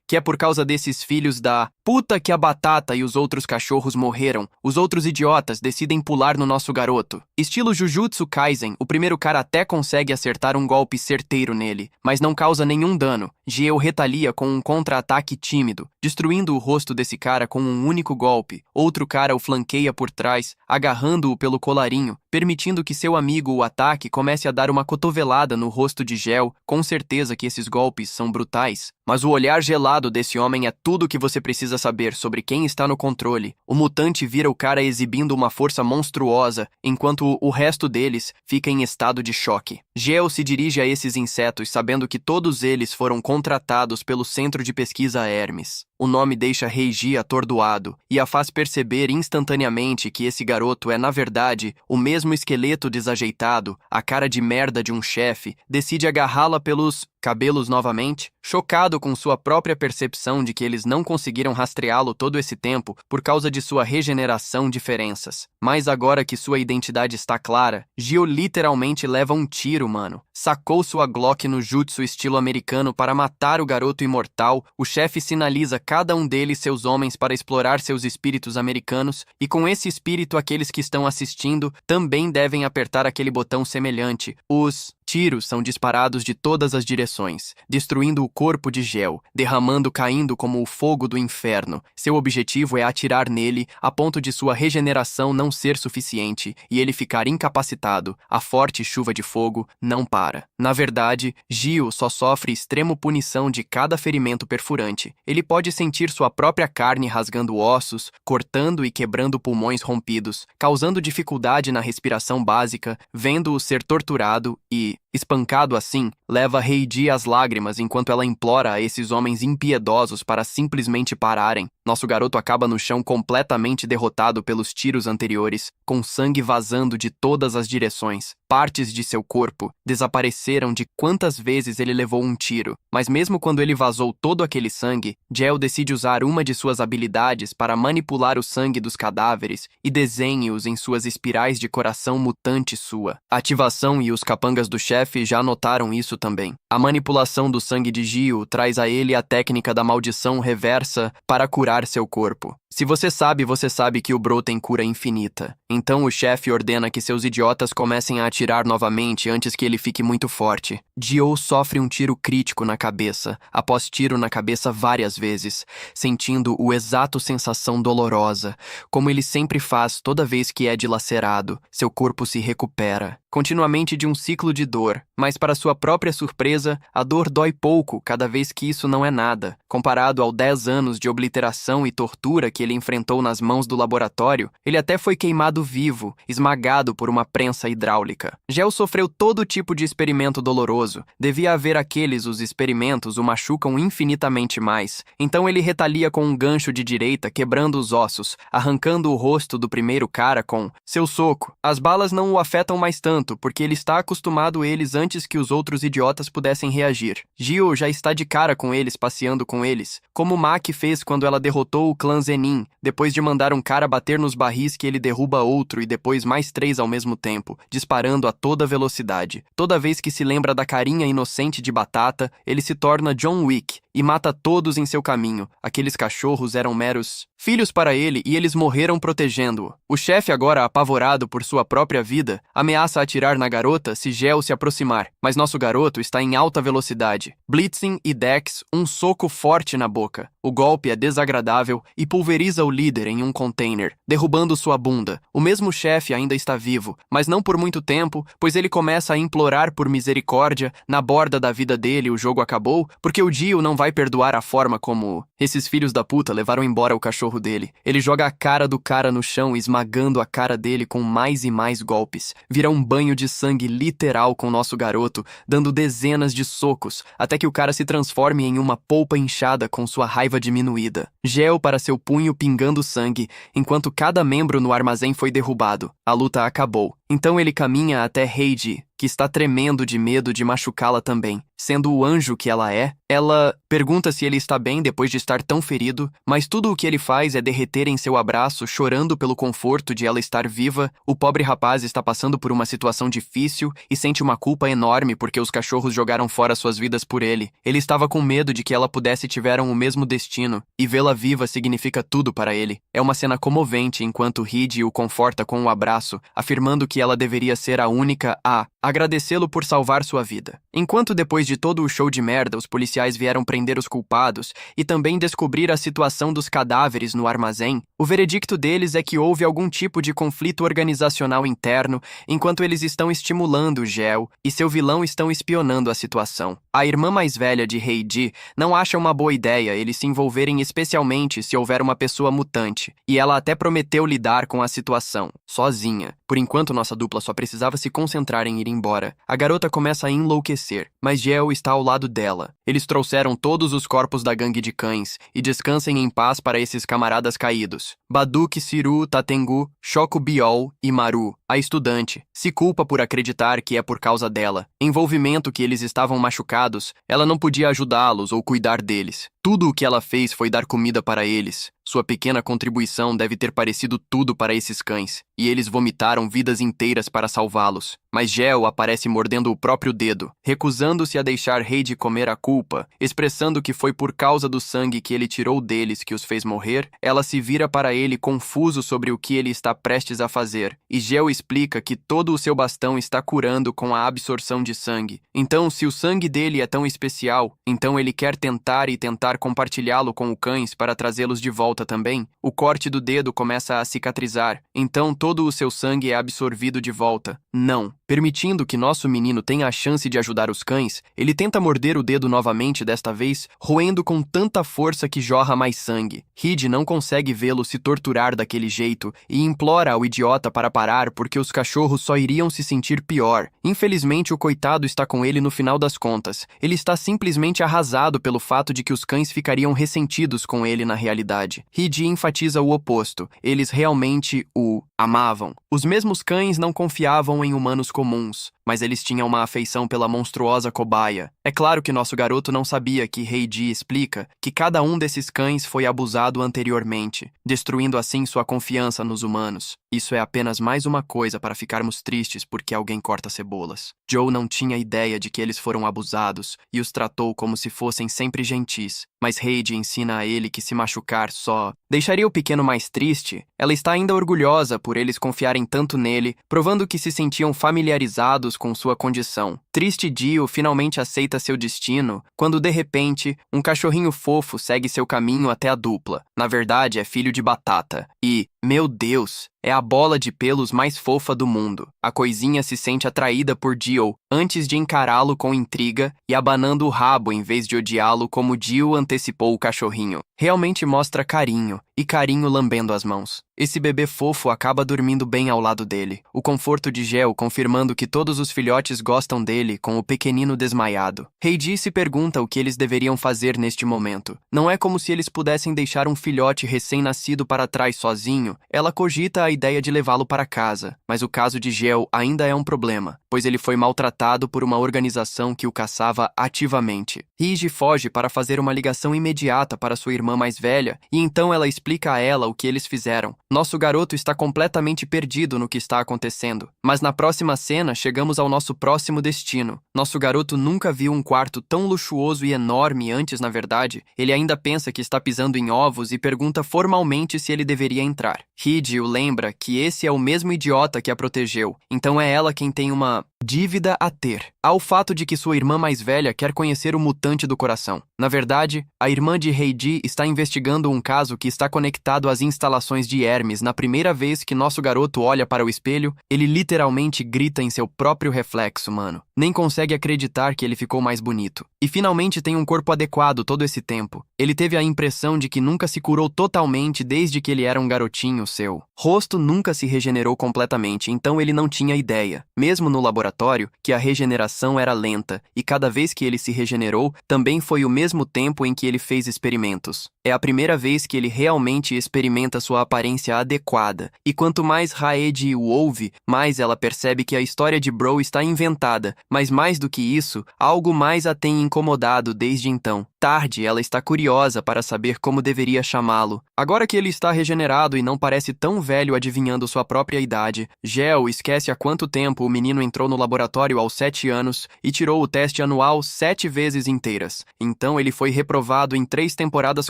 que é por causa desses filhos da puta que a batata e os outros cachorros morreram. Os outros idiotas decidem pular no nosso garoto. Estilo Jujutsu Kaisen, o primeiro cara até consegue acertar um golpe certeiro nele, mas não causa nenhum dano. Geo retalia com um contra-ataque tímido, destruindo o rosto desse cara com um único golpe. Outro cara o flanqueia por trás, agarrando-o pelo colarinho, permitindo que seu amigo o ataque comece a dar uma cotovelada no rosto de Gel. Com certeza que esses golpes são brutais, mas o olhar gelado desse homem é tudo o que você precisa saber sobre quem está no controle. O mutante vira o cara exibindo uma força monstruosa, enquanto o resto deles fica em estado de choque. Gel se dirige a esses insetos sabendo que todos eles foram contratados pelo Centro de Pesquisa Hermes. O nome deixa Reiji atordoado e a faz perceber instantaneamente que esse garoto é, na verdade, o mesmo esqueleto desajeitado. A cara de merda de um chefe decide agarrá-la pelos cabelos novamente, chocado com sua própria percepção de que eles não conseguiram rastreá-lo todo esse tempo por causa de sua regeneração diferenças. Mas agora que sua identidade está clara, Gio literalmente leva um tiro, mano. Sacou sua Glock no jutsu estilo americano para matar o garoto imortal. O chefe sinaliza cada um deles seus homens para explorar seus espíritos americanos, e com esse espírito aqueles que estão assistindo também devem apertar aquele botão semelhante. Os tiros são disparados de todas as direções, destruindo o corpo de Gel, derramando caindo como o fogo do inferno. Seu objetivo é atirar nele a ponto de sua regeneração não ser suficiente e ele ficar incapacitado. A forte chuva de fogo não para. Na verdade, Gio só sofre extremo punição de cada ferimento perfurante. Ele pode sentir sua própria carne rasgando ossos, cortando e quebrando pulmões rompidos, causando dificuldade na respiração básica, vendo-o ser torturado e, espancado assim, leva Heidi às lágrimas enquanto ela implora a esses homens impiedosos para simplesmente pararem. Nosso garoto acaba no chão completamente derrotado pelos tiros anteriores, com sangue vazando de todas as direções. Partes de seu corpo desapareceram de quantas vezes ele levou um tiro, mas mesmo quando ele vazou todo aquele sangue, Gel decide usar uma de suas habilidades para manipular o sangue dos cadáveres e desenhe-os em suas espirais de coração mutante sua. A ativação e os capangas do chefe já notaram isso também. A manipulação do sangue de Gio traz a ele a técnica da maldição reversa para curar seu corpo. Se você sabe que o bro tem cura infinita. Então o chefe ordena que seus idiotas comecem a atirar novamente antes que ele fique muito forte. Gio sofre um tiro crítico na cabeça, após tiro na cabeça várias vezes, sentindo o exato sensação dolorosa, como ele sempre faz toda vez que é dilacerado. Seu corpo se recupera, continuamente de um ciclo de dor, mas para sua própria surpresa, a dor dói pouco cada vez que isso não é nada. Comparado ao 10 anos de obliteração e tortura que ele enfrentou nas mãos do laboratório, ele até foi queimado vivo, esmagado por uma prensa hidráulica. Gel sofreu todo tipo de experimento doloroso. Devia haver aqueles os experimentos o machucam infinitamente mais. Então ele retalia com um gancho de direita, quebrando os ossos, arrancando o rosto do primeiro cara com seu soco. As balas não o afetam mais tanto, porque ele está acostumado eles antes que os outros idiotas pudessem reagir. Gio já está de cara com eles, passeando com eles, como Mac fez quando ela derrotou o clã Zenin, depois de mandar um cara bater nos barris que ele derruba outro e depois mais 3 ao mesmo tempo, disparando a toda velocidade. Toda vez que se lembra da carinha inocente de Batata, ele se torna John Wick e mata todos em seu caminho. Aqueles cachorros eram meros filhos para ele e eles morreram protegendo-o. O chefe, agora apavorado por sua própria vida, ameaça atirar na garota se Gel se aproximar, mas nosso garoto está em alta velocidade. Blitzing e Dex, um soco forte na boca. O golpe é desagradável e pulveriza o líder em um container, derrubando sua bunda. O mesmo chefe ainda está vivo, mas não por muito tempo, pois ele começa a implorar por misericórdia. Na borda da vida dele, o jogo acabou, porque o Dio não vai perdoar a forma como esses filhos da puta levaram embora o cachorro dele. Ele joga a cara do cara no chão, esmagando a cara dele com mais e mais golpes. Vira um banho de sangue literal com nosso garoto, dando dezenas de socos, até que o cara se transforme em uma polpa inchada com sua raiva diminuída. Gel para seu punho pingando sangue, enquanto cada membro no armazém foi derrubado. A luta acabou. Então ele caminha até Heidi, que está tremendo de medo de machucá-la também. Sendo o anjo que ela é, ela pergunta se ele está bem depois de estar tão ferido, mas tudo o que ele faz é derreter em seu abraço, chorando pelo conforto de ela estar viva. O pobre rapaz está passando por uma situação difícil e sente uma culpa enorme porque os cachorros jogaram fora suas vidas por ele. Ele estava com medo de que ela pudesse tiveram o mesmo destino, e vê-la viva significa tudo para ele. É uma cena comovente enquanto Heidi o conforta com um abraço, afirmando que ela deveria ser a única a agradecê-lo por salvar sua vida. Enquanto depois de todo o show de merda, os policiais vieram prender os culpados e também descobrir a situação dos cadáveres no armazém, o veredicto deles é que houve algum tipo de conflito organizacional interno enquanto eles estão estimulando o Gel e seu vilão estão espionando a situação. A irmã mais velha de Heidi não acha uma boa ideia eles se envolverem, especialmente se houver uma pessoa mutante, e ela até prometeu lidar com a situação, sozinha. Por enquanto, nossa dupla só precisava se concentrar em ir embora. A garota começa a enlouquecer, mas Gel está ao lado dela. Eles trouxeram todos os corpos da gangue de cães e descansem em paz para esses camaradas caídos. Baduk, Siru, Tatengu, Choco Biol e Maru, a estudante, se culpa por acreditar que é por causa dela. Envolvimento que eles estavam machucados, ela não podia ajudá-los ou cuidar deles. Tudo o que ela fez foi dar comida para eles. Sua pequena contribuição deve ter parecido tudo para esses cães, e eles vomitaram vidas inteiras para salvá-los. Mas Gel aparece mordendo o próprio dedo, recusando-se a deixar Heidi comer a culpa, expressando que foi por causa do sangue que ele tirou deles que os fez morrer. Ela se vira para ele confuso sobre o que ele está prestes a fazer, e Gel explica que todo o seu bastão está curando com a absorção de sangue. Então, se o sangue dele é tão especial, então ele quer tentar compartilhá-lo com os cães para trazê-los de volta também. O corte do dedo começa a cicatrizar, então todo o seu sangue é absorvido de volta. Não. Permitindo que nosso menino tenha a chance de ajudar os cães, ele tenta morder o dedo novamente, desta vez, roendo com tanta força que jorra mais sangue. Heidi não consegue vê-lo se torturar daquele jeito e implora ao idiota para parar porque os cachorros só iriam se sentir pior. Infelizmente, o coitado está com ele no final das contas. Ele está simplesmente arrasado pelo fato de que os cães ficariam ressentidos com ele na realidade. Heidi enfatiza o oposto. Eles realmente o amavam. Os mesmos cães não confiavam em humanos comuns, mas eles tinham uma afeição pela monstruosa cobaia. É claro que nosso garoto não sabia que Heidi explica que cada um desses cães foi abusado anteriormente, destruindo assim sua confiança nos humanos. Isso é apenas mais uma coisa para ficarmos tristes porque alguém corta cebolas. Joe não tinha ideia de que eles foram abusados e os tratou como se fossem sempre gentis, mas Heidi ensina a ele que se machucar só deixaria o pequeno mais triste. Ela está ainda orgulhosa por eles confiarem tanto nele, provando que se sentiam familiarizados com sua condição. Triste Dio finalmente aceita seu destino, quando de repente, um cachorrinho fofo segue seu caminho até a dupla. Na verdade, é filho de Batata. E, meu Deus, é a bola de pelos mais fofa do mundo. A coisinha se sente atraída por Dio antes de encará-lo com intriga e abanando o rabo em vez de odiá-lo como Dio antecipou o cachorrinho. realmente mostra carinho, e carinho lambendo as mãos. Esse bebê fofo acaba dormindo bem ao lado dele. O conforto de Gel confirmando que todos os filhotes gostam dele, com o pequenino desmaiado. Heidi se pergunta o que eles deveriam fazer neste momento. Não é como se eles pudessem deixar um filhote recém-nascido para trás sozinho. Ela cogita a ideia de levá-lo para casa, mas o caso de Gel ainda é um problema, pois ele foi maltratado por uma organização que o caçava ativamente. Heidi foge para fazer uma ligação imediata para sua irmã mais velha, e então ela explica a ela o que eles fizeram. Nosso garoto está completamente perdido no que está acontecendo, mas na próxima cena chegamos ao nosso próximo destino. Nosso garoto nunca viu um quarto tão luxuoso e enorme antes, na verdade. Ele ainda pensa que está pisando em ovos e pergunta formalmente se ele deveria entrar. Heidi o lembra que esse é o mesmo idiota que a protegeu, então é ela quem tem uma dívida a ter. Há o fato de que sua irmã mais velha quer conhecer o mutante do coração. Na verdade, a irmã de Heidi está investigando um caso que está conectado às instalações de Hermes. Na primeira vez que nosso garoto olha para o espelho, ele literalmente grita em seu próprio reflexo, mano. Nem consegue acreditar que ele ficou mais bonito. E finalmente tem um corpo adequado todo esse tempo. Ele teve a impressão de que nunca se curou totalmente desde que ele era um garotinho. Seu rosto nunca se regenerou completamente, então ele não tinha ideia, mesmo no laboratório, que a regeneração era lenta, e cada vez que ele se regenerou, também foi o mesmo tempo em que ele fez experimentos. É a primeira vez que ele realmente experimenta sua aparência adequada, e quanto mais Raed o ouve, mais ela percebe que a história de Bro está inventada, mas mais do que isso, algo mais a tem incomodado desde então. Tarde, ela está curiosa para saber como deveria chamá-lo. Agora que ele está regenerado e não parece tão velho adivinhando sua própria idade, Gel esquece há quanto tempo o menino entrou no laboratório aos 7 anos e tirou o teste anual 7 vezes inteiras. Então ele foi reprovado em 3 temporadas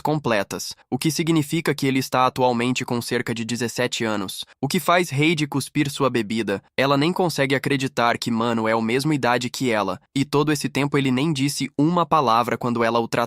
completas, o que significa que ele está atualmente com cerca de 17 anos. O que faz Heidi cuspir sua bebida. Ela nem consegue acreditar que Mano é a mesma idade que ela, e todo esse tempo ele nem disse uma palavra quando ela o tratava.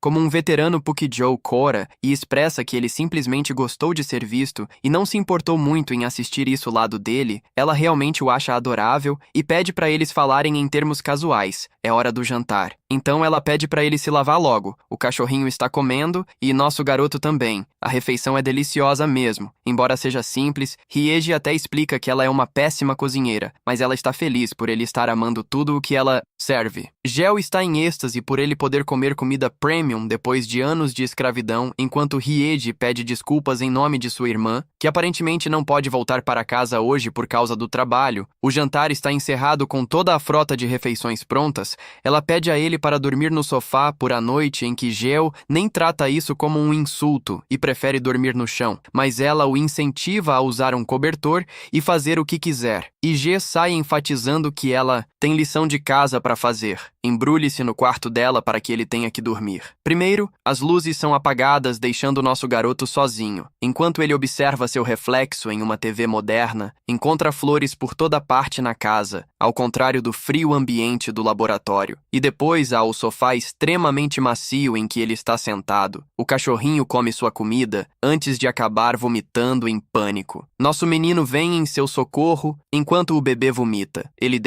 Como um veterano Pukijou Cora, e expressa que ele simplesmente gostou de ser visto e não se importou muito em assistir isso ao lado dele, ela realmente o acha adorável e pede para eles falarem em termos casuais. É hora do jantar. Então ela pede para ele se lavar logo. O cachorrinho está comendo e nosso garoto também. A refeição é deliciosa mesmo. Embora seja simples, Rieji até explica que ela é uma péssima cozinheira, mas ela está feliz por ele estar amando tudo o que ela serve. Gel está em êxtase por ele poder comer comida premium depois de anos de escravidão, enquanto Rieji pede desculpas em nome de sua irmã, que aparentemente não pode voltar para casa hoje por causa do trabalho. O jantar está encerrado com toda a frota de refeições prontas. Ela pede a ele para dormir no sofá por a noite, em que Gel nem trata isso como um insulto e prefere dormir no chão, mas ela o incentiva a usar um cobertor e fazer o que quiser. E G sai enfatizando que ela tem lição de casa para fazer. Embrulhe-se no quarto dela para que ele tenha que dormir. Primeiro, as luzes são apagadas, deixando nosso garoto sozinho. Enquanto ele observa seu reflexo em uma TV moderna, encontra flores por toda parte na casa, ao contrário do frio ambiente do laboratório. E depois há o sofá extremamente macio em que ele está sentado. O cachorrinho come sua comida antes de acabar vomitando em pânico. Nosso menino vem em seu socorro enquanto o bebê vomita. Ele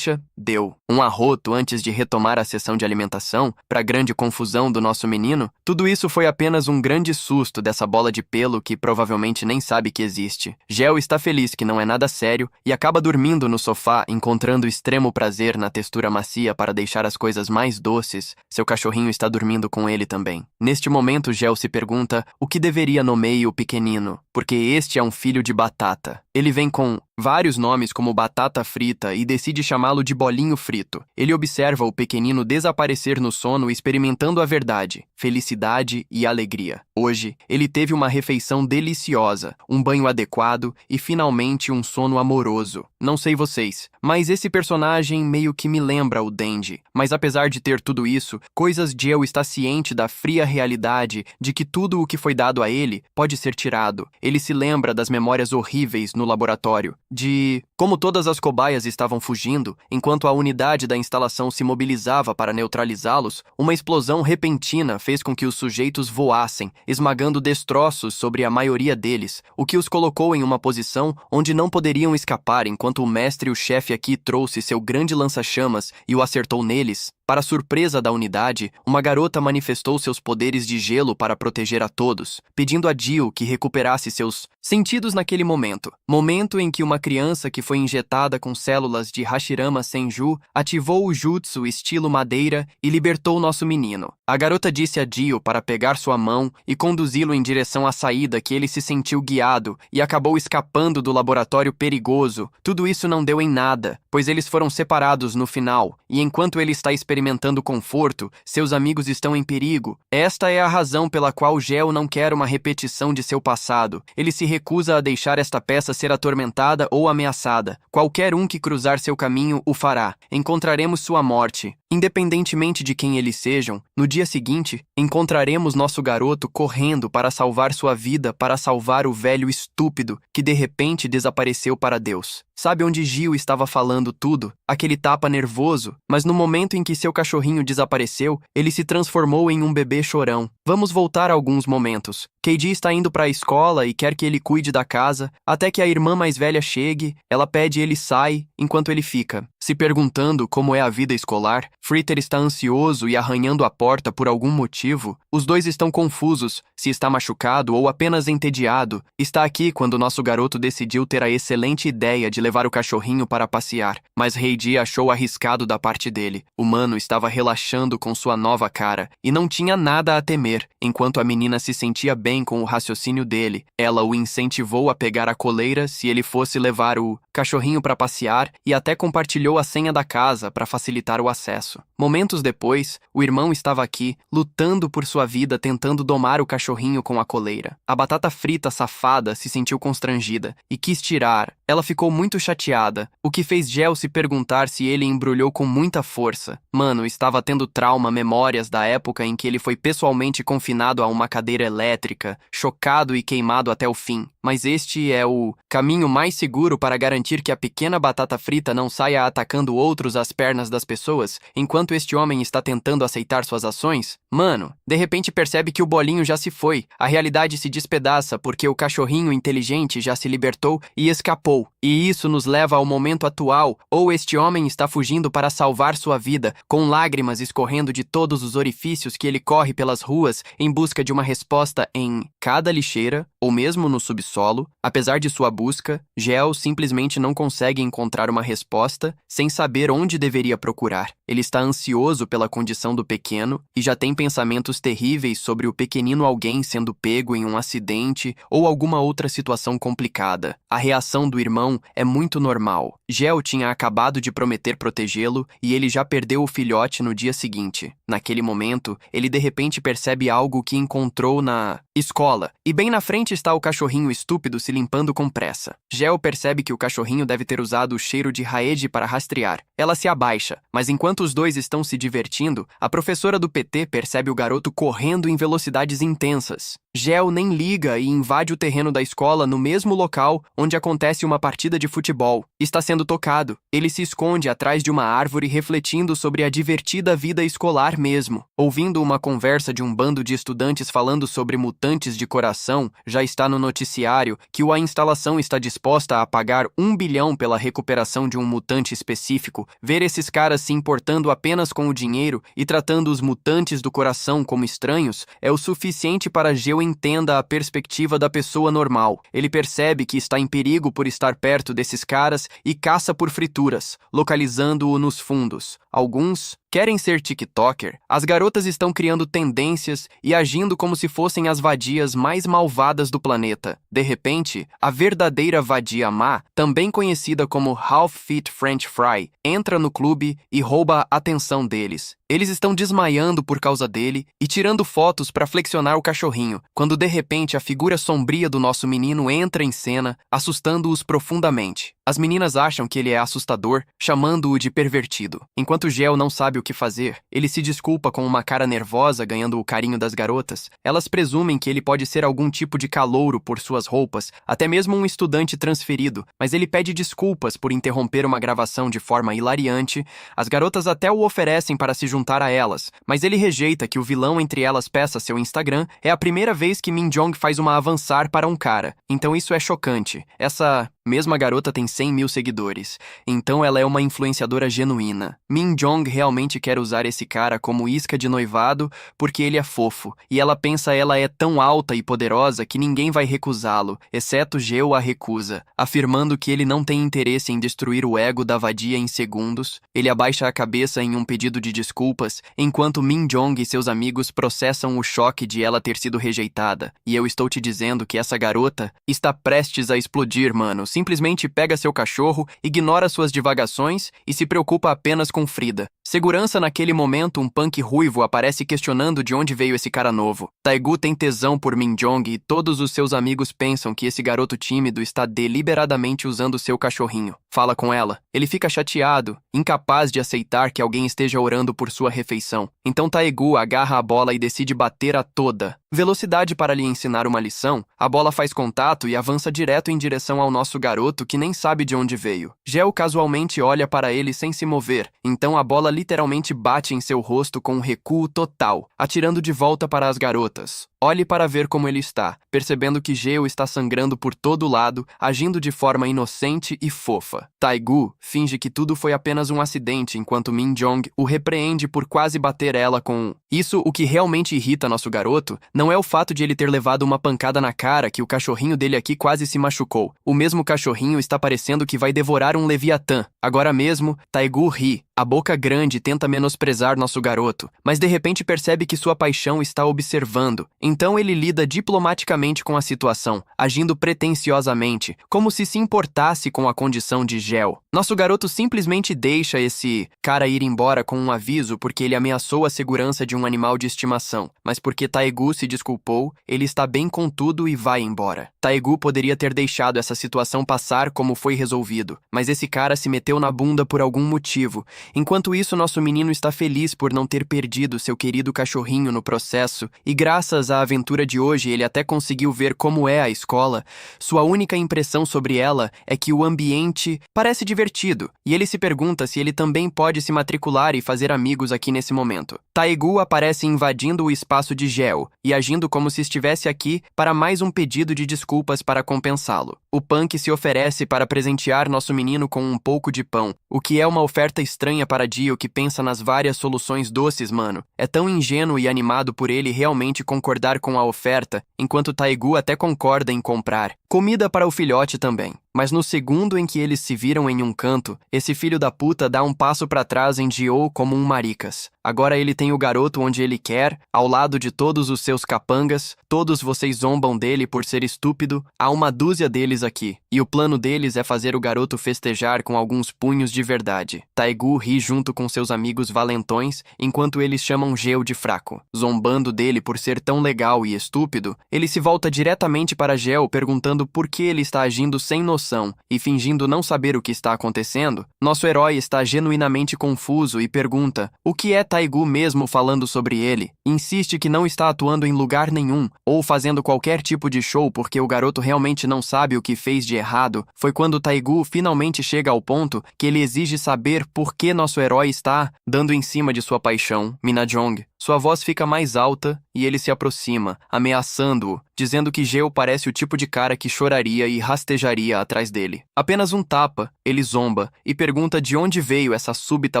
deu um arroto antes de retomar a sessão de alimentação, para grande confusão do nosso menino. Tudo isso foi apenas um grande susto dessa bola de pelo que provavelmente nem sabe que existe. Gel está feliz que não é nada sério e acaba dormindo no sofá, encontrando extremo prazer na textura macia para deixar as coisas mais doces. Seu cachorrinho está dormindo com ele também. Neste momento, Gel se pergunta o que deveria nomear o pequenino, porque este é um filho de batata. Ele vem com vários nomes como batata frita e decide chamá-lo de bolinho frito. Ele observa o pequenino desaparecer no sono, experimentando a verdade, felicidade e alegria. Hoje, ele teve uma refeição deliciosa, um banho adequado e finalmente um sono amoroso. Não sei vocês, mas esse personagem meio que me lembra o Denji. Mas apesar de ter tudo isso, Coisas Gel está ciente da fria realidade de que tudo o que foi dado a ele pode ser tirado. Ele se lembra das memórias horríveis no laboratório, de Como todas as cobaias estavam fugindo, enquanto a unidade da instalação se mobilizava para neutralizá-los, uma explosão repentina fez com que os sujeitos voassem, esmagando destroços sobre a maioria deles, o que os colocou em uma posição onde não poderiam escapar enquanto o mestre e o chefe aqui trouxe seu grande lança-chamas e o acertou neles. Para surpresa da unidade, uma garota manifestou seus poderes de gelo para proteger a todos, pedindo a Jill que recuperasse seus sentidos naquele momento em que uma criança que foi injetada com células de Hashirama Senju ativou o jutsu estilo madeira e libertou nosso menino. A garota disse a Jill para pegar sua mão e conduzi-lo em direção à saída que ele se sentiu guiado e acabou escapando do laboratório perigoso. Tudo isso não deu em nada, pois eles foram separados no final, e enquanto ele está experimentando conforto, seus amigos estão em perigo. Esta é a razão pela qual Gel não quer uma repetição de seu passado. Ele se recusa a deixar esta peça ser atormentada ou ameaçada. Qualquer um que cruzar seu caminho o fará. Encontraremos sua morte. Independentemente de quem eles sejam, no dia seguinte, encontraremos nosso garoto correndo para salvar sua vida, para salvar o velho estúpido que de repente desapareceu para Deus. Sabe onde Gil estava falando tudo? Aquele tapa nervoso, mas no momento em que seu cachorrinho desapareceu, ele se transformou em um bebê chorão. Vamos voltar a alguns momentos. KD está indo para a escola e quer que ele cuide da casa, até que a irmã mais velha chegue, ela pede e ele sai, enquanto ele fica. Se perguntando como é a vida escolar, Fritter está ansioso e arranhando a porta por algum motivo. Os dois estão confusos, se está machucado ou apenas entediado. Está aqui quando nosso garoto decidiu ter a excelente ideia de levar o cachorrinho para passear, mas Heidi achou arriscado da parte dele. O mano estava relaxando com sua nova cara e não tinha nada a temer, enquanto a menina se sentia bem com o raciocínio dele. Ela o incentivou a pegar a coleira se ele fosse levar o cachorrinho para passear e até compartilhou a senha da casa para facilitar o acesso. Momentos depois, o irmão estava aqui, lutando por sua vida, tentando domar o cachorrinho com a coleira. A batata frita safada se sentiu constrangida e quis tirar. Ela ficou muito chateada, o que fez Gel se perguntar se ele embrulhou com muita força. Mano estava tendo trauma, memórias da época em que ele foi pessoalmente confinado a uma cadeira elétrica, chocado e queimado até o fim. Mas este é o caminho mais seguro para garantir que a pequena batata frita não saia atacando outros às pernas das pessoas, enquanto este homem está tentando aceitar suas ações? Mano, de repente percebe que o bolinho já se foi, a realidade se despedaça porque o cachorrinho inteligente já se libertou e escapou. E isso nos leva ao momento atual, ou este homem está fugindo para salvar sua vida, com lágrimas escorrendo de todos os orifícios que ele corre pelas ruas em busca de uma resposta em cada lixeira, ou mesmo no subsolo. Apesar de sua busca, Gel simplesmente não consegue encontrar uma resposta sem saber onde deveria procurar. Ele está ansioso pela condição do pequeno e já tem pensamentos terríveis sobre o pequenino alguém sendo pego em um acidente ou alguma outra situação complicada. A reação do irmão é muito normal. Gel tinha acabado de prometer protegê-lo e ele já perdeu o filhote no dia seguinte. Naquele momento, ele de repente percebe algo que encontrou na escola, e bem na frente está o cachorrinho estúpido se limpando com pressa. Gel percebe que o cachorrinho deve ter usado o cheiro de Raed para rastrear. Ela se abaixa, mas enquanto os dois estão se divertindo, a professora do PT percebe o garoto correndo em velocidades intensas. Gel nem liga e invade o terreno da escola no mesmo local onde acontece uma partida de futebol. Está sendo tocado. Ele se esconde atrás de uma árvore refletindo sobre a divertida vida escolar mesmo. Ouvindo uma conversa de um bando de estudantes falando sobre mutantes de coração, já está no noticiário que a instalação está disposta a pagar 1 bilhão pela recuperação de um mutante específico. Ver esses caras se importando apenas com o dinheiro e tratando os mutantes do coração como estranhos é o suficiente para Gel entenda a perspectiva da pessoa normal. Ele percebe que está em perigo por estar perto desses caras e caça por frituras, localizando-o nos fundos. Alguns querem ser TikToker. As garotas estão criando tendências e agindo como se fossem as vadias mais malvadas do planeta. De repente, a verdadeira vadia má, também conhecida como Half Fit French Fry, entra no clube e rouba a atenção deles. Eles estão desmaiando por causa dele e tirando fotos para flexionar o cachorrinho, quando de repente a figura sombria do nosso menino entra em cena, assustando-os profundamente. As meninas acham que ele é assustador, chamando-o de pervertido. Enquanto Gel não sabe o que fazer, ele se desculpa com uma cara nervosa, ganhando o carinho das garotas. Elas presumem que ele pode ser algum tipo de calouro por suas roupas, até mesmo um estudante transferido, mas ele pede desculpas por interromper uma gravação de forma hilariante. As garotas até o oferecem para se juntar a elas, mas ele rejeita que o vilão entre elas peça seu Instagram. É a primeira vez que Min Jong faz uma avançar para um cara, então isso é chocante. Essa mesma garota tem 100 mil seguidores, então ela é uma influenciadora genuína. Min Jong realmente quer usar esse cara como isca de noivado porque ele é fofo, e ela pensa ela é tão alta e poderosa que ninguém vai recusá-lo, exceto Geo a recusa, afirmando que ele não tem interesse em destruir o ego da vadia em segundos. Ele abaixa a cabeça em um pedido de desculpas, enquanto Min Jong e seus amigos processam o choque de ela ter sido rejeitada. E eu estou te dizendo que essa garota está prestes a explodir, mano. Simplesmente pega seu cachorro, ignora suas divagações e se preocupa apenas com Frida. Segurança. Naquele momento, um punk ruivo aparece questionando de onde veio esse cara novo. Taegu tem tesão por Min Jong e todos os seus amigos pensam que esse garoto tímido está deliberadamente usando seu cachorrinho. Fala com ela. Ele fica chateado, incapaz de aceitar que alguém esteja orando por sua refeição. Então Taegu agarra a bola e decide bater a toda velocidade para lhe ensinar uma lição. A bola faz contato e avança direto em direção ao nosso garoto que nem sabe de onde veio. Gel casualmente olha para ele sem se mover, então a bola literalmente bate em seu rosto com um recuo total, atirando de volta para as garotas. Olhe para ver como ele está, percebendo que Geo está sangrando por todo lado, agindo de forma inocente e fofa. Taegu finge que tudo foi apenas um acidente, enquanto Min Jong o repreende por quase bater ela com... Isso, o que realmente irrita nosso garoto, não é o fato de ele ter levado uma pancada na cara que o cachorrinho dele aqui quase se machucou. O mesmo cachorrinho está parecendo que vai devorar um Leviatã. Agora mesmo, Taegu ri. A boca grande tenta menosprezar nosso garoto, mas de repente percebe que sua paixão está observando. Então ele lida diplomaticamente com a situação, agindo pretensiosamente, como se importasse com a condição de Gel. Nosso garoto simplesmente deixa esse cara ir embora com um aviso porque ele ameaçou a segurança de um animal de estimação, mas porque Taegu se desculpou, ele está bem com tudo e vai embora. Taegu poderia ter deixado essa situação passar como foi resolvido, mas esse cara se meteu na bunda por algum motivo. Enquanto isso, nosso menino está feliz por não ter perdido seu querido cachorrinho no processo, e graças à aventura de hoje ele até conseguiu ver como é a escola. Sua única impressão sobre ela é que o ambiente parece divertido, e ele se pergunta se ele também pode se matricular e fazer amigos aqui nesse momento. Taegu aparece invadindo o espaço de Gel e agindo como se estivesse aqui para mais um pedido de desculpas para compensá-lo. O punk se oferece para presentear nosso menino com um pouco de pão, o que é uma oferta estranha para Dio, que pensa nas várias soluções doces, mano. É tão ingênuo e animado por ele realmente concordar com a oferta, enquanto Taegu até concorda em comprar comida para o filhote também. Mas no segundo em que eles se viram em um canto, esse filho da puta dá um passo para trás em Dio como um maricas. Agora ele tem o garoto onde ele quer, ao lado de todos os seus capangas. Todos vocês zombam dele por ser estúpido. Há uma dúzia deles aqui, e o plano deles é fazer o garoto festejar com alguns punhos de verdade. Taegu ri junto com seus amigos valentões, enquanto eles chamam Geo de fraco. Zombando dele por ser tão legal e estúpido, ele se volta diretamente para Geo perguntando por que ele está agindo sem noção e fingindo não saber o que está acontecendo. Nosso herói está genuinamente confuso e pergunta o que é Taegu mesmo falando sobre ele. Insiste que não está atuando em lugar nenhum ou fazendo qualquer tipo de show porque o garoto realmente não sabe o que fez de errado. Foi quando Taegu finalmente chega ao ponto que ele exige saber por que nosso herói está dando em cima de sua paixão, Mina Jong. Sua voz fica mais alta e ele se aproxima, ameaçando-o, dizendo que Geo parece o tipo de cara que choraria e rastejaria atrás dele. Apenas um tapa, ele zomba e pergunta de onde veio essa súbita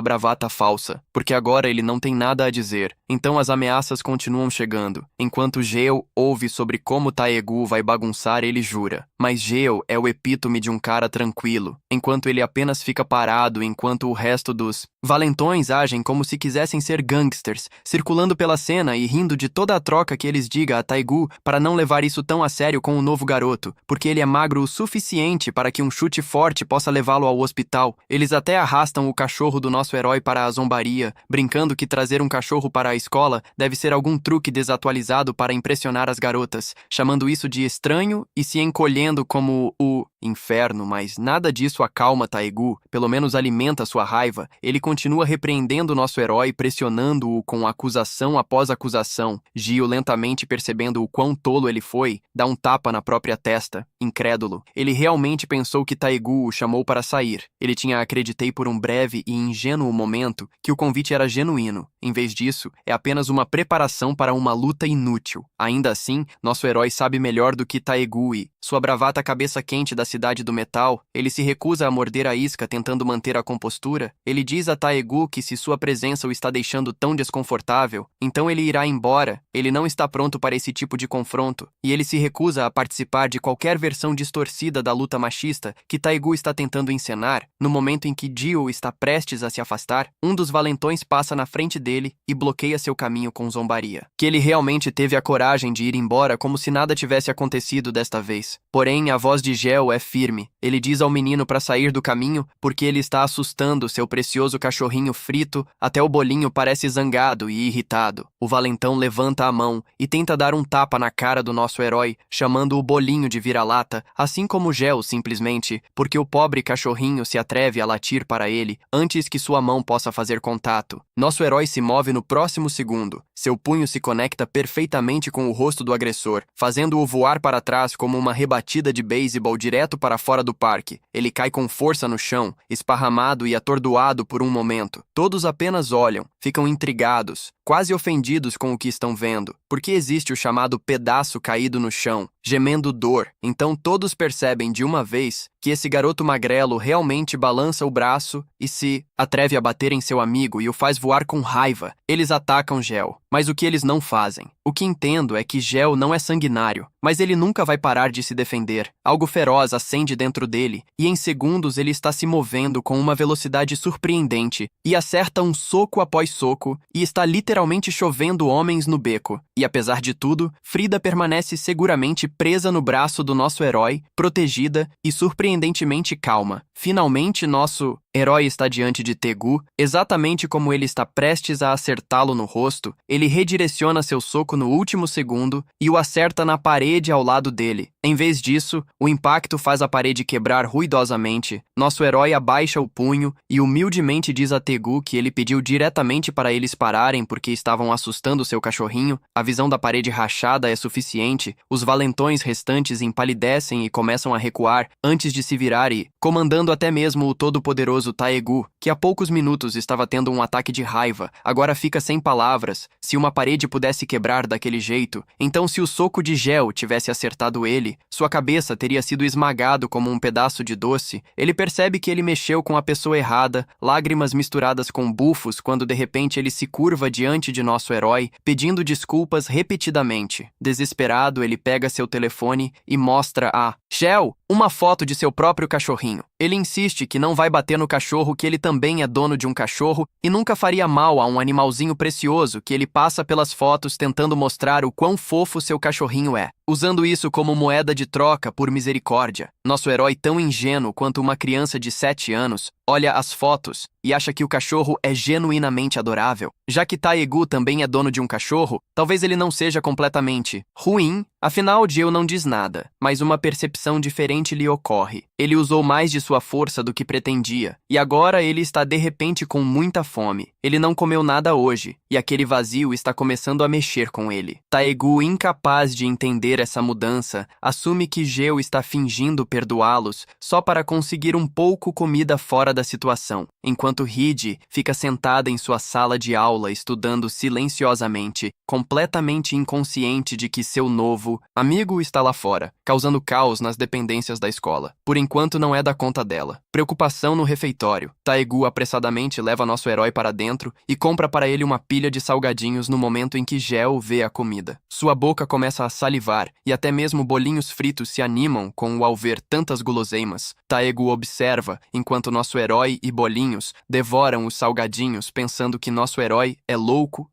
bravata falsa, porque agora ele não tem nada a dizer. Então as ameaças continuam chegando. Enquanto Geo ouve sobre como Taegu vai bagunçar, ele jura. Mas Geo é o epítome de um cara tranquilo, enquanto ele apenas fica parado enquanto o resto dos valentões agem como se quisessem ser gangsters, circulando circulando pela cena e rindo de toda a troca que eles diga a Taegu para não levar isso tão a sério com o novo garoto, porque ele é magro o suficiente para que um chute forte possa levá-lo ao hospital. Eles até arrastam o cachorro do nosso herói para a zombaria, brincando que trazer um cachorro para a escola deve ser algum truque desatualizado para impressionar as garotas, chamando isso de estranho e se encolhendo como o inferno, mas nada disso acalma Taegu, pelo menos alimenta sua raiva. Ele continua repreendendo nosso herói, pressionando-o com acusação após acusação. Gio, lentamente percebendo o quão tolo ele foi, dá um tapa na própria testa, incrédulo. Ele realmente pensou que Taegu o chamou para sair. Ele tinha acreditei por um breve e ingênuo momento que o convite era genuíno. Em vez disso, é apenas uma preparação para uma luta inútil. Ainda assim, nosso herói sabe melhor do que Taegu e sua bravata cabeça quente da cidade do metal. Ele se recusa a morder a isca tentando manter a compostura. Ele diz a Taegu que se sua presença o está deixando tão desconfortável, então ele irá embora. Ele não está pronto para esse tipo de confronto, e ele se recusa a participar de qualquer versão distorcida da luta machista que Taegu está tentando encenar. No momento em que Gio está prestes a se afastar, um dos valentões passa na frente dele e bloqueia seu caminho com zombaria. Que ele realmente teve a coragem de ir embora como se nada tivesse acontecido desta vez. Porém, a voz de Gel é firme. Ele diz ao menino para sair do caminho porque ele está assustando seu precioso cachorrinho frito, até o bolinho parece zangado e irritado. O valentão levanta a mão e tenta dar um tapa na cara do nosso herói, chamando o bolinho de vira-lata, assim como Gel simplesmente, porque o pobre cachorrinho se atreve a latir para ele antes que sua mão possa fazer contato. Nosso herói se move no próximo segundo. Seu punho se conecta perfeitamente com o rosto do agressor, fazendo-o voar para trás como uma rebatida de beisebol direto para fora do parque. Ele cai com força no chão, esparramado e atordoado por um momento. Todos apenas olham, ficam intrigados, quase ofendidos com o que estão vendo, porque existe o chamado pedaço caído no chão, gemendo dor. Então todos percebem de uma vez que esse garoto magrelo realmente balança o braço e se atreve a bater em seu amigo e o faz voar com raiva. Eles atacam Gel, mas o que eles não fazem? O que entendo é que Gel não é sanguinário, mas ele nunca vai parar de se defender. Algo feroz acende dentro dele, e em segundos ele está se movendo com uma velocidade surpreendente, e acerta um soco após soco, e está literalmente chovendo homens no beco. E apesar de tudo, Frida permanece seguramente presa no braço do nosso herói, protegida e surpreendentemente calma. Finalmente, nosso herói está diante de Taegu, exatamente como ele está prestes a acertá-lo no rosto. Ele redireciona seu soco no último segundo e o acerta na parede ao lado dele. Em vez disso, o impacto faz a parede quebrar ruidosamente. Nosso herói abaixa o punho e humildemente diz a Taegu que ele pediu diretamente para eles pararem porque estavam assustando seu cachorrinho. A visão da parede rachada é suficiente. Os valentões restantes empalidecem e começam a recuar antes de se virar e, comandando até mesmo o todo-poderoso Taegu, que há poucos minutos estava tendo um ataque de raiva, agora fica sem palavras. Se uma parede pudesse quebrar daquele jeito, então se o soco de Gel tivesse acertado ele, sua cabeça teria sido esmagado como um pedaço de doce. Ele percebe que ele mexeu com a pessoa errada, lágrimas misturadas com bufos quando de repente ele se curva diante de nosso herói, pedindo desculpas repetidamente. Desesperado, ele pega seu telefone e mostra a Gel uma foto de seu próprio cachorrinho. Ele insiste que não vai bater no cachorro, que ele também é dono de um cachorro e nunca faria mal a um animalzinho precioso, que ele passa pelas fotos tentando mostrar o quão fofo seu cachorrinho é, usando isso como moeda de troca por misericórdia. Nosso herói, tão ingênuo quanto uma criança de 7 anos, olha as fotos e acha que o cachorro é genuinamente adorável. Já que Taegu também é dono de um cachorro, talvez ele não seja completamente ruim. Afinal, Gil não diz nada, mas uma percepção diferente lhe ocorre. Ele usou mais de sua força do que pretendia, e agora ele está de repente com muita fome. Ele não comeu nada hoje, e aquele vazio está começando a mexer com ele. Taegu, incapaz de entender essa mudança, assume que Gil está fingindo perdoá-los só para conseguir um pouco comida fora da situação, enquanto Hide fica sentada em sua sala de aula estudando silenciosamente, completamente inconsciente de que seu novo novo amigo está lá fora, causando caos nas dependências da escola. Por enquanto não é da conta dela. Preocupação no refeitório. Taegu apressadamente leva nosso herói para dentro e compra para ele uma pilha de salgadinhos no momento em que Geo vê a comida. Sua boca começa a salivar e até mesmo bolinhos fritos se animam com o ao ver tantas guloseimas. Taegu observa enquanto nosso herói e Bolinhos devoram os salgadinhos pensando que nosso herói é louco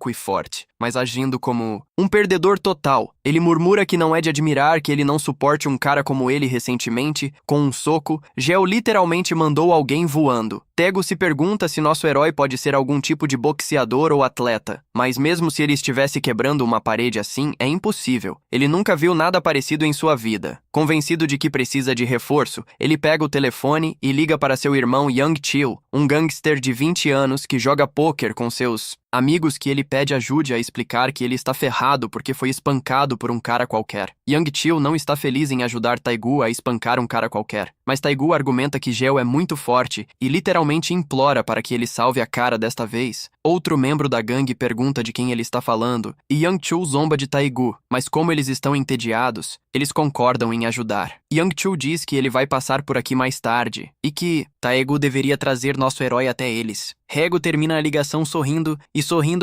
e forte, mas agindo como um perdedor total. Ele murmura que não é de admirar que ele não suporte um cara como ele recentemente. Com um soco, Geo literalmente mandou alguém voando. Tego se pergunta se nosso herói pode ser algum tipo de boxeador ou atleta, mas mesmo se ele estivesse quebrando uma parede assim, é impossível. Ele nunca viu nada parecido em sua vida. Convencido de que precisa de reforço, ele pega o telefone e liga para seu irmão Young Chill, um gangster de 20 anos que joga pôquer com seus amigos, que ele pede ajude a explicar que ele está ferrado porque foi espancado por um cara qualquer. Young Chill não está feliz em ajudar Taegu a espancar um cara qualquer, mas Taegu argumenta que Geo é muito forte e literalmente implora para que ele salve a cara desta vez. Outro membro da gangue pergunta de quem ele está falando e Young Chill zomba de Taegu, mas como eles estão entediados, eles concordam em ajudar. Young Chill diz que ele vai passar por aqui mais tarde e que Taegu deveria trazer nosso herói até eles. Rego termina a ligação sorrindo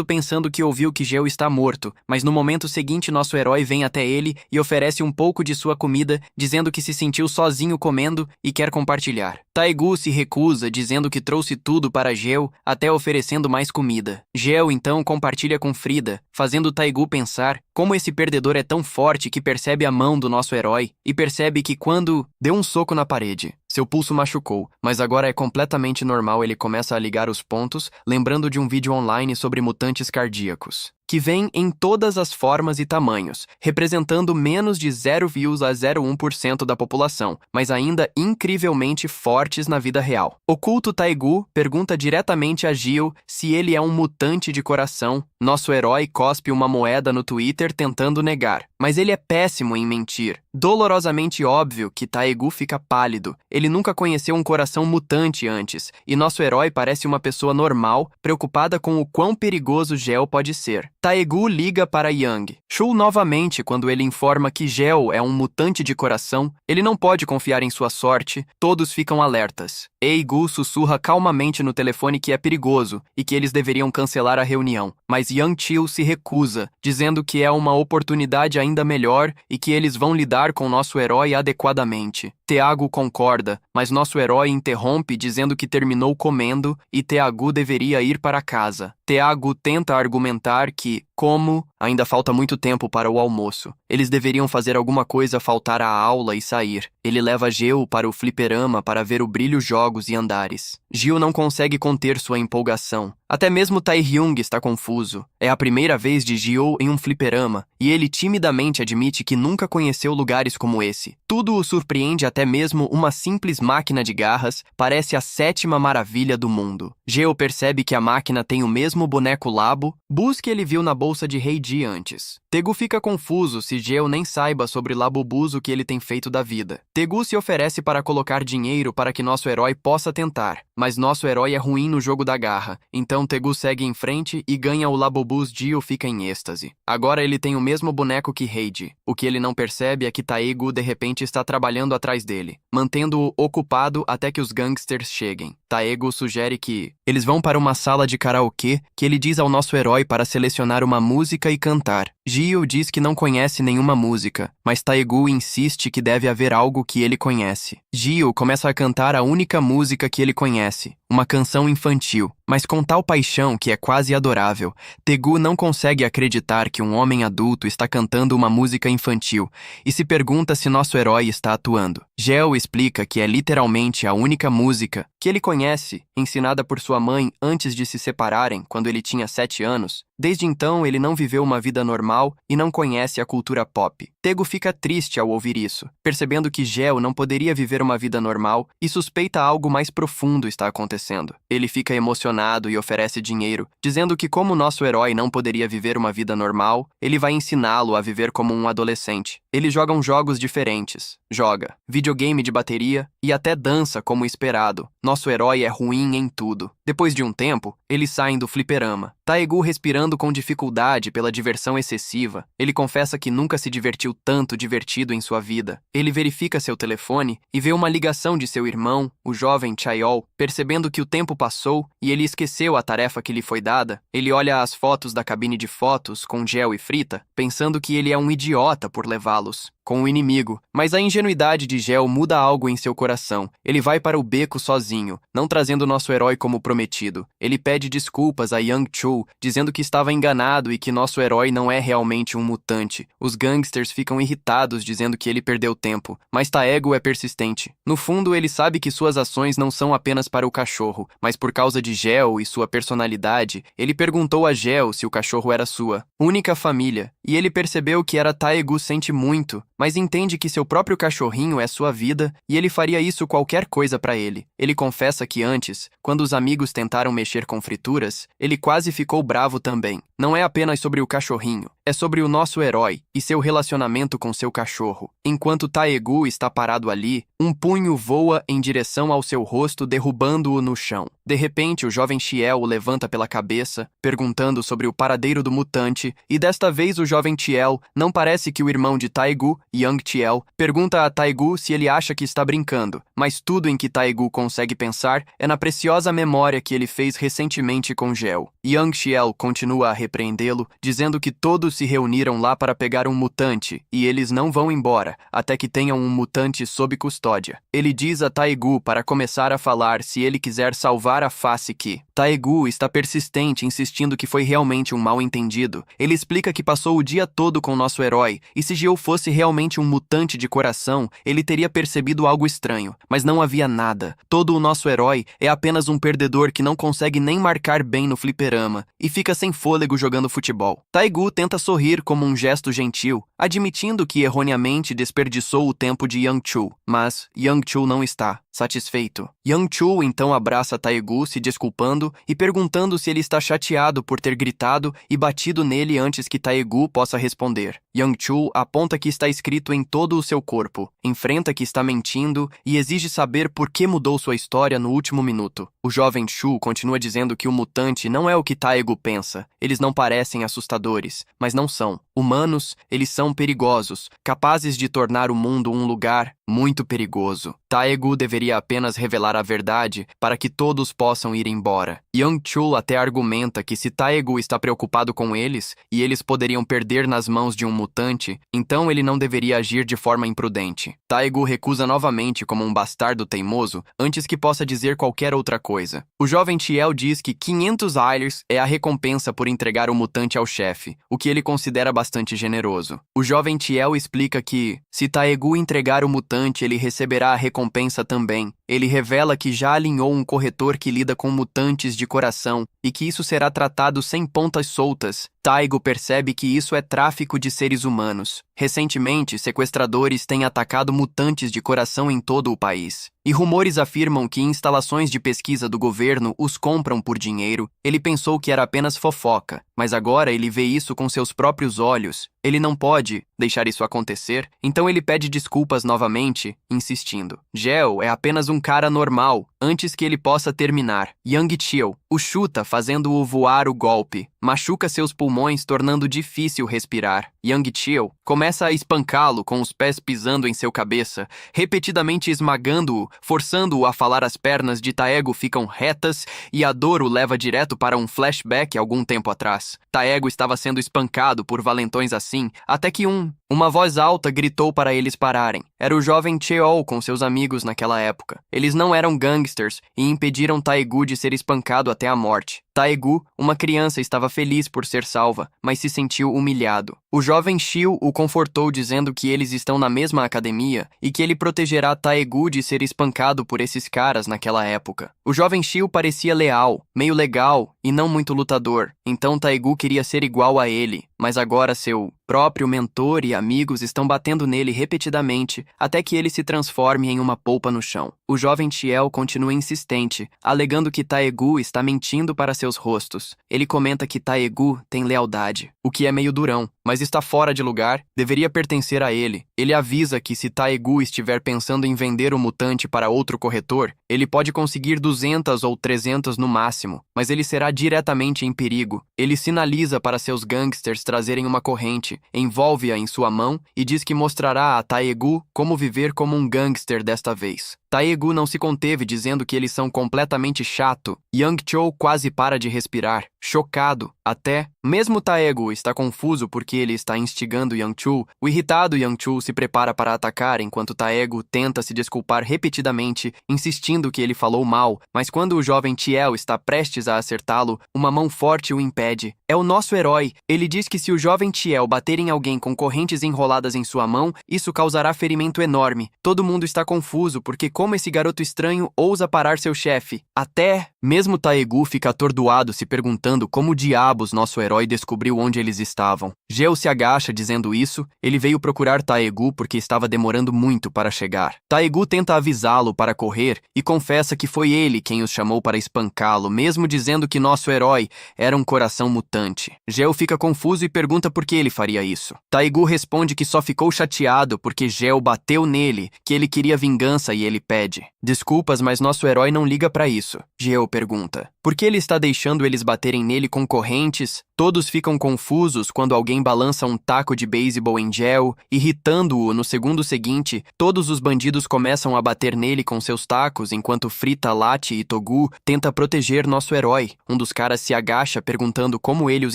pensando que ouviu que Geo está morto, mas no momento seguinte nosso herói vem até ele e oferece um pouco de sua comida, dizendo que se sentiu sozinho comendo e quer compartilhar. Taegu se recusa, dizendo que trouxe tudo para Geo, até oferecendo mais comida. Geo então compartilha com Frida, fazendo Taegu pensar como esse perdedor é tão forte que percebe a mão do nosso herói e percebe que quando deu um soco na parede, seu pulso machucou, mas agora é completamente normal. Ele começa a ligar os pontos, lembrando de um vídeo online sobre mutantes cardíacos, que vem em todas as formas e tamanhos, representando menos de 0,01% da população, mas ainda incrivelmente fortes na vida real. Oculto Taegu pergunta diretamente a Gio se ele é um mutante de coração. Nosso herói cospe uma moeda no Twitter tentando negar, mas ele é péssimo em mentir. Dolorosamente óbvio que Taegu fica pálido. Ele nunca conheceu um coração mutante antes, e nosso herói parece uma pessoa normal, preocupada com o quão perigoso Geo pode ser. Taegu liga para Young Chul novamente quando ele informa que Geo é um mutante de coração. Ele não pode confiar em sua sorte. Todos ficam alertas. Eigu sussurra calmamente no telefone que é perigoso e que eles deveriam cancelar a reunião, mas Young Chil se recusa, dizendo que é uma oportunidade ainda melhor e que eles vão lidar com nosso herói adequadamente. Taegu concorda, mas nosso herói interrompe dizendo que terminou comendo e Taegu deveria ir para casa. Taegu tenta argumentar que, como ainda falta muito tempo para o almoço, eles deveriam fazer alguma coisa, faltar à aula e sair. Ele leva Geo para o fliperama para ver o brilho, jogos e andares. Gio não consegue conter sua empolgação. Até mesmo Taehyung está confuso. É a primeira vez de Gio em um fliperama, e ele timidamente admite que nunca conheceu lugares como esse. Tudo o surpreende, até mesmo uma simples máquina de garras parece a 7ª maravilha do mundo. Geo percebe que a máquina tem o mesmo boneco Labo Bus que ele viu na bolsa de Heiji antes. Taegu fica confuso se Geo nem saiba sobre Labubus o que ele tem feito da vida. Taegu se oferece para colocar dinheiro para que nosso herói possa tentar, mas nosso herói é ruim no jogo da garra, então Taegu segue em frente e ganha o Labubus. Geo fica em êxtase. Agora ele tem o mesmo boneco que Heiji. O que ele não percebe é que Taegu de repente está trabalhando atrás dele, mantendo-o ocupado até que os gangsters cheguem. Taegu sugere que eles vão para uma sala de karaokê que ele diz ao nosso herói para selecionar uma música e cantar. Gio diz que não conhece nenhuma música, mas Taegu insiste que deve haver algo que ele conhece. Gio começa a cantar a única música que ele conhece, uma canção infantil, mas com tal paixão que é quase adorável. Taegu não consegue acreditar que um homem adulto está cantando uma música infantil e se pergunta se nosso herói está atuando. Geo explica que é literalmente a única música que ele conhece, ensinada por sua mãe antes de se separarem quando ele tinha 7 anos. Desde então, ele não viveu uma vida normal e não conhece a cultura pop. Taegu fica triste ao ouvir isso, percebendo que Geo não poderia viver uma vida normal e suspeita algo mais profundo está acontecendo. Ele fica emocionado emocionado e oferece dinheiro, dizendo que como nosso herói não poderia viver uma vida normal, ele vai ensiná-lo a viver como um adolescente. Eles jogam jogos diferentes. Joga videogame de bateria e até dança como esperado. Nosso herói é ruim em tudo. Depois de um tempo, eles saem do fliperama. Taegu respirando com dificuldade pela diversão excessiva. Ele confessa que nunca se divertiu tanto divertido em sua vida. Ele verifica seu telefone e vê uma ligação de seu irmão, o jovem Chayol. Percebendo que o tempo passou e ele esqueceu a tarefa que lhe foi dada, ele olha as fotos da cabine de fotos com gel e frita, pensando que ele é um idiota por levá-los com o inimigo, mas a ingenuidade de Gel muda algo em seu coração. Ele vai para o beco sozinho, não trazendo nosso herói como prometido. Ele pede desculpas a Yang Chu, dizendo que estava enganado e que nosso herói não é realmente um mutante. Os gangsters ficam irritados, dizendo que ele perdeu tempo, mas Taegu é persistente. No fundo, ele sabe que suas ações não são apenas para o cachorro, mas por causa de Gel e sua personalidade. Ele perguntou a Gel se o cachorro era sua única família, e ele percebeu que Taegu sente muito, mas entende que seu próprio cachorrinho é sua vida e ele faria isso qualquer coisa para ele. Ele confessa que antes, quando os amigos tentaram mexer com frituras, ele quase ficou bravo também. Não é apenas sobre o cachorrinho, é sobre o nosso herói e seu relacionamento com seu cachorro. Enquanto Taegu está parado ali, um punho voa em direção ao seu rosto, derrubando-o no chão. De repente, o jovem Chiel o levanta pela cabeça, perguntando sobre o paradeiro do mutante, e desta vez o jovem Chiel não parece que o irmão de Taegu, Yang Chiel, pergunta a Taegu se ele acha que está brincando, mas tudo em que Taegu consegue pensar é na preciosa memória que ele fez recentemente com Gel. Yang Chiel continua a repreendê-lo, dizendo que todos se reuniram lá para pegar um mutante, e eles não vão embora, até que tenham um mutante sob custódia. Ele diz a Taegu para começar a falar se ele quiser salvar a face que Taegu está persistente, insistindo que foi realmente um mal-entendido. Ele explica que passou o dia todo com nosso herói, e se Gel fosse realmente um mutante de coração, ele teria percebido algo estranho, mas não havia nada. Todo o nosso herói é apenas um perdedor que não consegue nem marcar bem no fliperama, e fica sem fôlego jogando futebol. Taegu tenta sorrir como um gesto gentil, admitindo que erroneamente desperdiçou o tempo de Yang Chu, mas Yang Chu não está satisfeito. Yang Chu então abraça Taegu, se desculpando e perguntando se ele está chateado por ter gritado e batido nele antes que Taegu possa responder. Yang Chu aponta que está escrito em todo o seu corpo, enfrenta que está mentindo e exige saber por que mudou sua história no último minuto. O jovem Chu continua dizendo que o mutante não é o que Taegu pensa. Eles não parecem assustadores, mas não são. Humanos, eles são perigosos, capazes de tornar o mundo um lugar muito perigoso. Taegu deveria apenas revelar a verdade para que todos possam ir embora. Yang Chu até argumenta que se Taegu está preocupado com eles e eles poderiam perder nas mãos de um mutante, então ele não deveria agir de forma imprudente. Taegu recusa novamente como um bastardo teimoso antes que possa dizer qualquer outra coisa. O jovem Chiel diz que 500 Ailers é a recompensa por entregar o mutante ao chefe, o que ele considera bastante generoso. O jovem Chiel explica que, se Taegu entregar o mutante, ele receberá a recompensa também. Ele revela que já alinhou um corretor que lida com mutantes de coração e que isso será tratado sem pontas soltas. Taegu percebe que isso é tráfico de seres humanos. Recentemente, sequestradores têm atacado mutantes de coração em todo o país. E rumores afirmam que instalações de pesquisa do governo os compram por dinheiro. Ele pensou que era apenas fofoca, mas agora ele vê isso com seus próprios olhos. Ele não pode deixar isso acontecer, então ele pede desculpas novamente, insistindo. Gel é apenas um cara normal, antes que ele possa terminar. Yang Chiel o chuta, fazendo-o voar o golpe. Machuca seus pulmões, tornando difícil respirar. Yang Chiel começa a espancá-lo com os pés pisando em seu cabeça, repetidamente esmagando-o, forçando-o a falar. As pernas de Taegu ficam retas e a dor o leva direto para um flashback algum tempo atrás. Taegu estava sendo espancado por valentões assim, até que uma voz alta gritou para eles pararem. Era o jovem Cheol com seus amigos naquela época. Eles não eram gangsters e impediram Taegu de ser espancado até a morte. Taegu, uma criança, estava feliz por ser salva, mas se sentiu humilhado. O jovem Shio o confortou dizendo que eles estão na mesma academia e que ele protegerá Taegu de ser espancado por esses caras naquela época. O jovem Shio parecia leal, meio legal e não muito lutador, então Taegu queria ser igual a ele, mas agora seu próprio mentor e amigos estão batendo nele repetidamente até que ele se transforme em uma polpa no chão. O jovem Tiel continua insistente, alegando que Taegu está mentindo para seus rostos. Ele comenta que Taegu tem lealdade, o que é meio durão, mas está fora de lugar, deveria pertencer a ele. Ele avisa que se Taegu estiver pensando em vender o mutante para outro corretor, ele pode conseguir 200 ou 300 no máximo, mas ele será diretamente em perigo. Ele sinaliza para seus gangsters trazerem uma corrente, envolve-a em sua mão e diz que mostrará a Taegu como viver como um gangster desta vez. Taegu não se conteve dizendo que eles são completamente chato. Yang Chou quase para de respirar, chocado. Até, mesmo Taegu está confuso porque ele está instigando Yang Chou, o irritado Yang Chou se prepara para atacar enquanto Taegu tenta se desculpar repetidamente, insistindo que ele falou mal, mas quando o jovem Tiel está prestes a acertá-lo, uma mão forte o impede. É o nosso herói. Ele diz que se o jovem Tiel bater em alguém com correntes enroladas em sua mão, isso causará ferimento enorme. Todo mundo está confuso porque como esse garoto estranho ousa parar seu chefe. Até, mesmo Taegu fica atordoado se perguntando como diabos nosso herói descobriu onde eles estavam. Geo se agacha dizendo isso, ele veio procurar Taegu porque estava demorando muito para chegar. Taegu tenta avisá-lo para correr e confessa que foi ele quem os chamou para espancá-lo, mesmo dizendo que nosso herói era um coração mutante. Geo fica confuso e pergunta por que ele faria isso. Taegu responde que só ficou chateado porque Geo bateu nele, que ele queria vingança e ele pede desculpas, mas nosso herói não liga para isso. Geo pergunta por que ele está deixando eles baterem nele com correntes. Todos ficam confusos quando alguém balança um taco de beisebol em Geo, irritando-o. No segundo seguinte, todos os bandidos começam a bater nele com seus tacos, enquanto Frita, Lati e Togu tenta proteger nosso herói. Um dos caras se agacha perguntando como ele os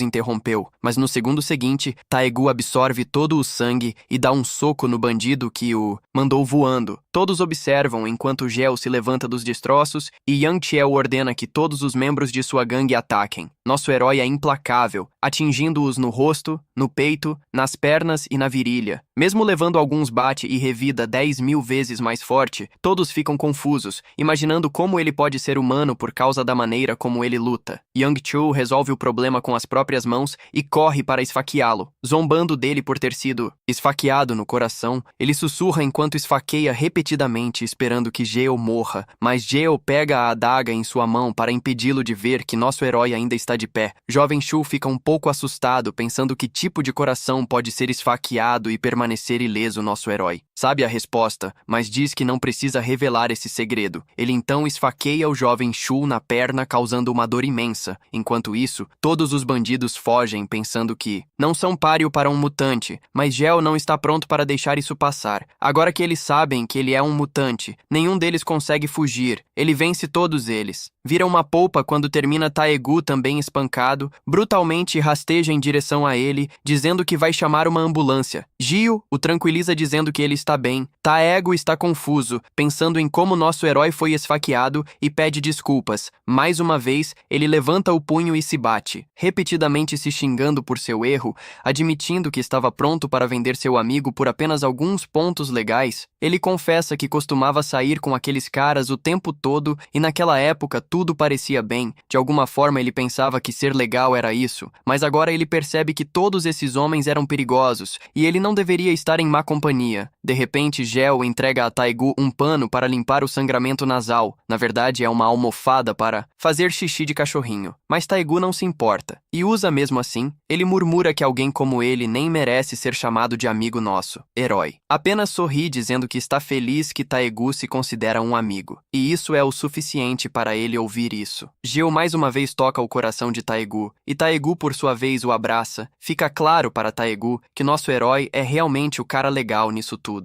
interrompeu, mas no segundo seguinte, Taegu absorve todo o sangue e dá um soco no bandido que o mandou voando. Todos observam enquanto Geo se levanta dos destroços e Yang Chiel ordena que todos os membros de sua gangue ataquem. Nosso herói é implacável, atingindo-os no rosto, no peito, nas pernas e na virilha. Mesmo levando alguns bate e revida 10.000 vezes mais forte, todos ficam confusos, imaginando como ele pode ser humano por causa da maneira como ele luta. Yang Chou resolve o problema com as próprias mãos e corre para esfaqueá-lo. Zombando dele por ter sido esfaqueado no coração, ele sussurra enquanto esfaqueia repetidamente, esperando que Geo morra, mas Geo pega a adaga em sua mão para impedi-lo de ver que nosso herói ainda está de pé. Jovem Shu fica um pouco assustado, pensando que tipo de coração pode ser esfaqueado e permanecer ileso nosso herói. Sabe a resposta, mas diz que não precisa revelar esse segredo. Ele então esfaqueia o jovem Shu na perna, causando uma dor imensa. Enquanto isso, todos os bandidos fogem, pensando que não são páreo para um mutante, mas Geo não está pronto para deixar isso passar. Agora que eles sabem que ele é um mutante, nenhum deles consegue fugir. Ele vence todos eles. Vira uma polpa quando termina Taegu também espancado, brutalmente rasteja em direção a ele, dizendo que vai chamar uma ambulância. Gio o tranquiliza dizendo que ele está bem. Taegu está confuso, pensando em como nosso herói foi esfaqueado e pede desculpas. Mais uma vez, ele levanta o punho e se bate, repetidamente se xingando por seu erro, admitindo que estava pronto para vender seu amigo por apenas alguns pontos legais. Ele confessa que costumava sair com aqueles caras o tempo todo e naquela época tudo parecia bem. De alguma forma ele pensava que ser legal era isso, mas agora ele percebe que todos esses homens eram perigosos e ele não deveria estar em má companhia. De repente, Geo entrega a Taegu um pano para limpar o sangramento nasal. Na verdade, é uma almofada para fazer xixi de cachorrinho. Mas Taegu não se importa e usa mesmo assim. Ele murmura que alguém como ele nem merece ser chamado de amigo nosso, herói. Apenas sorri dizendo que está feliz que Taegu se considera um amigo. E isso é o suficiente para ele ouvir isso. Geo mais uma vez toca o coração de Taegu, e Taegu por sua vez o abraça. Fica claro para Taegu que nosso herói é realmente o cara legal nisso tudo.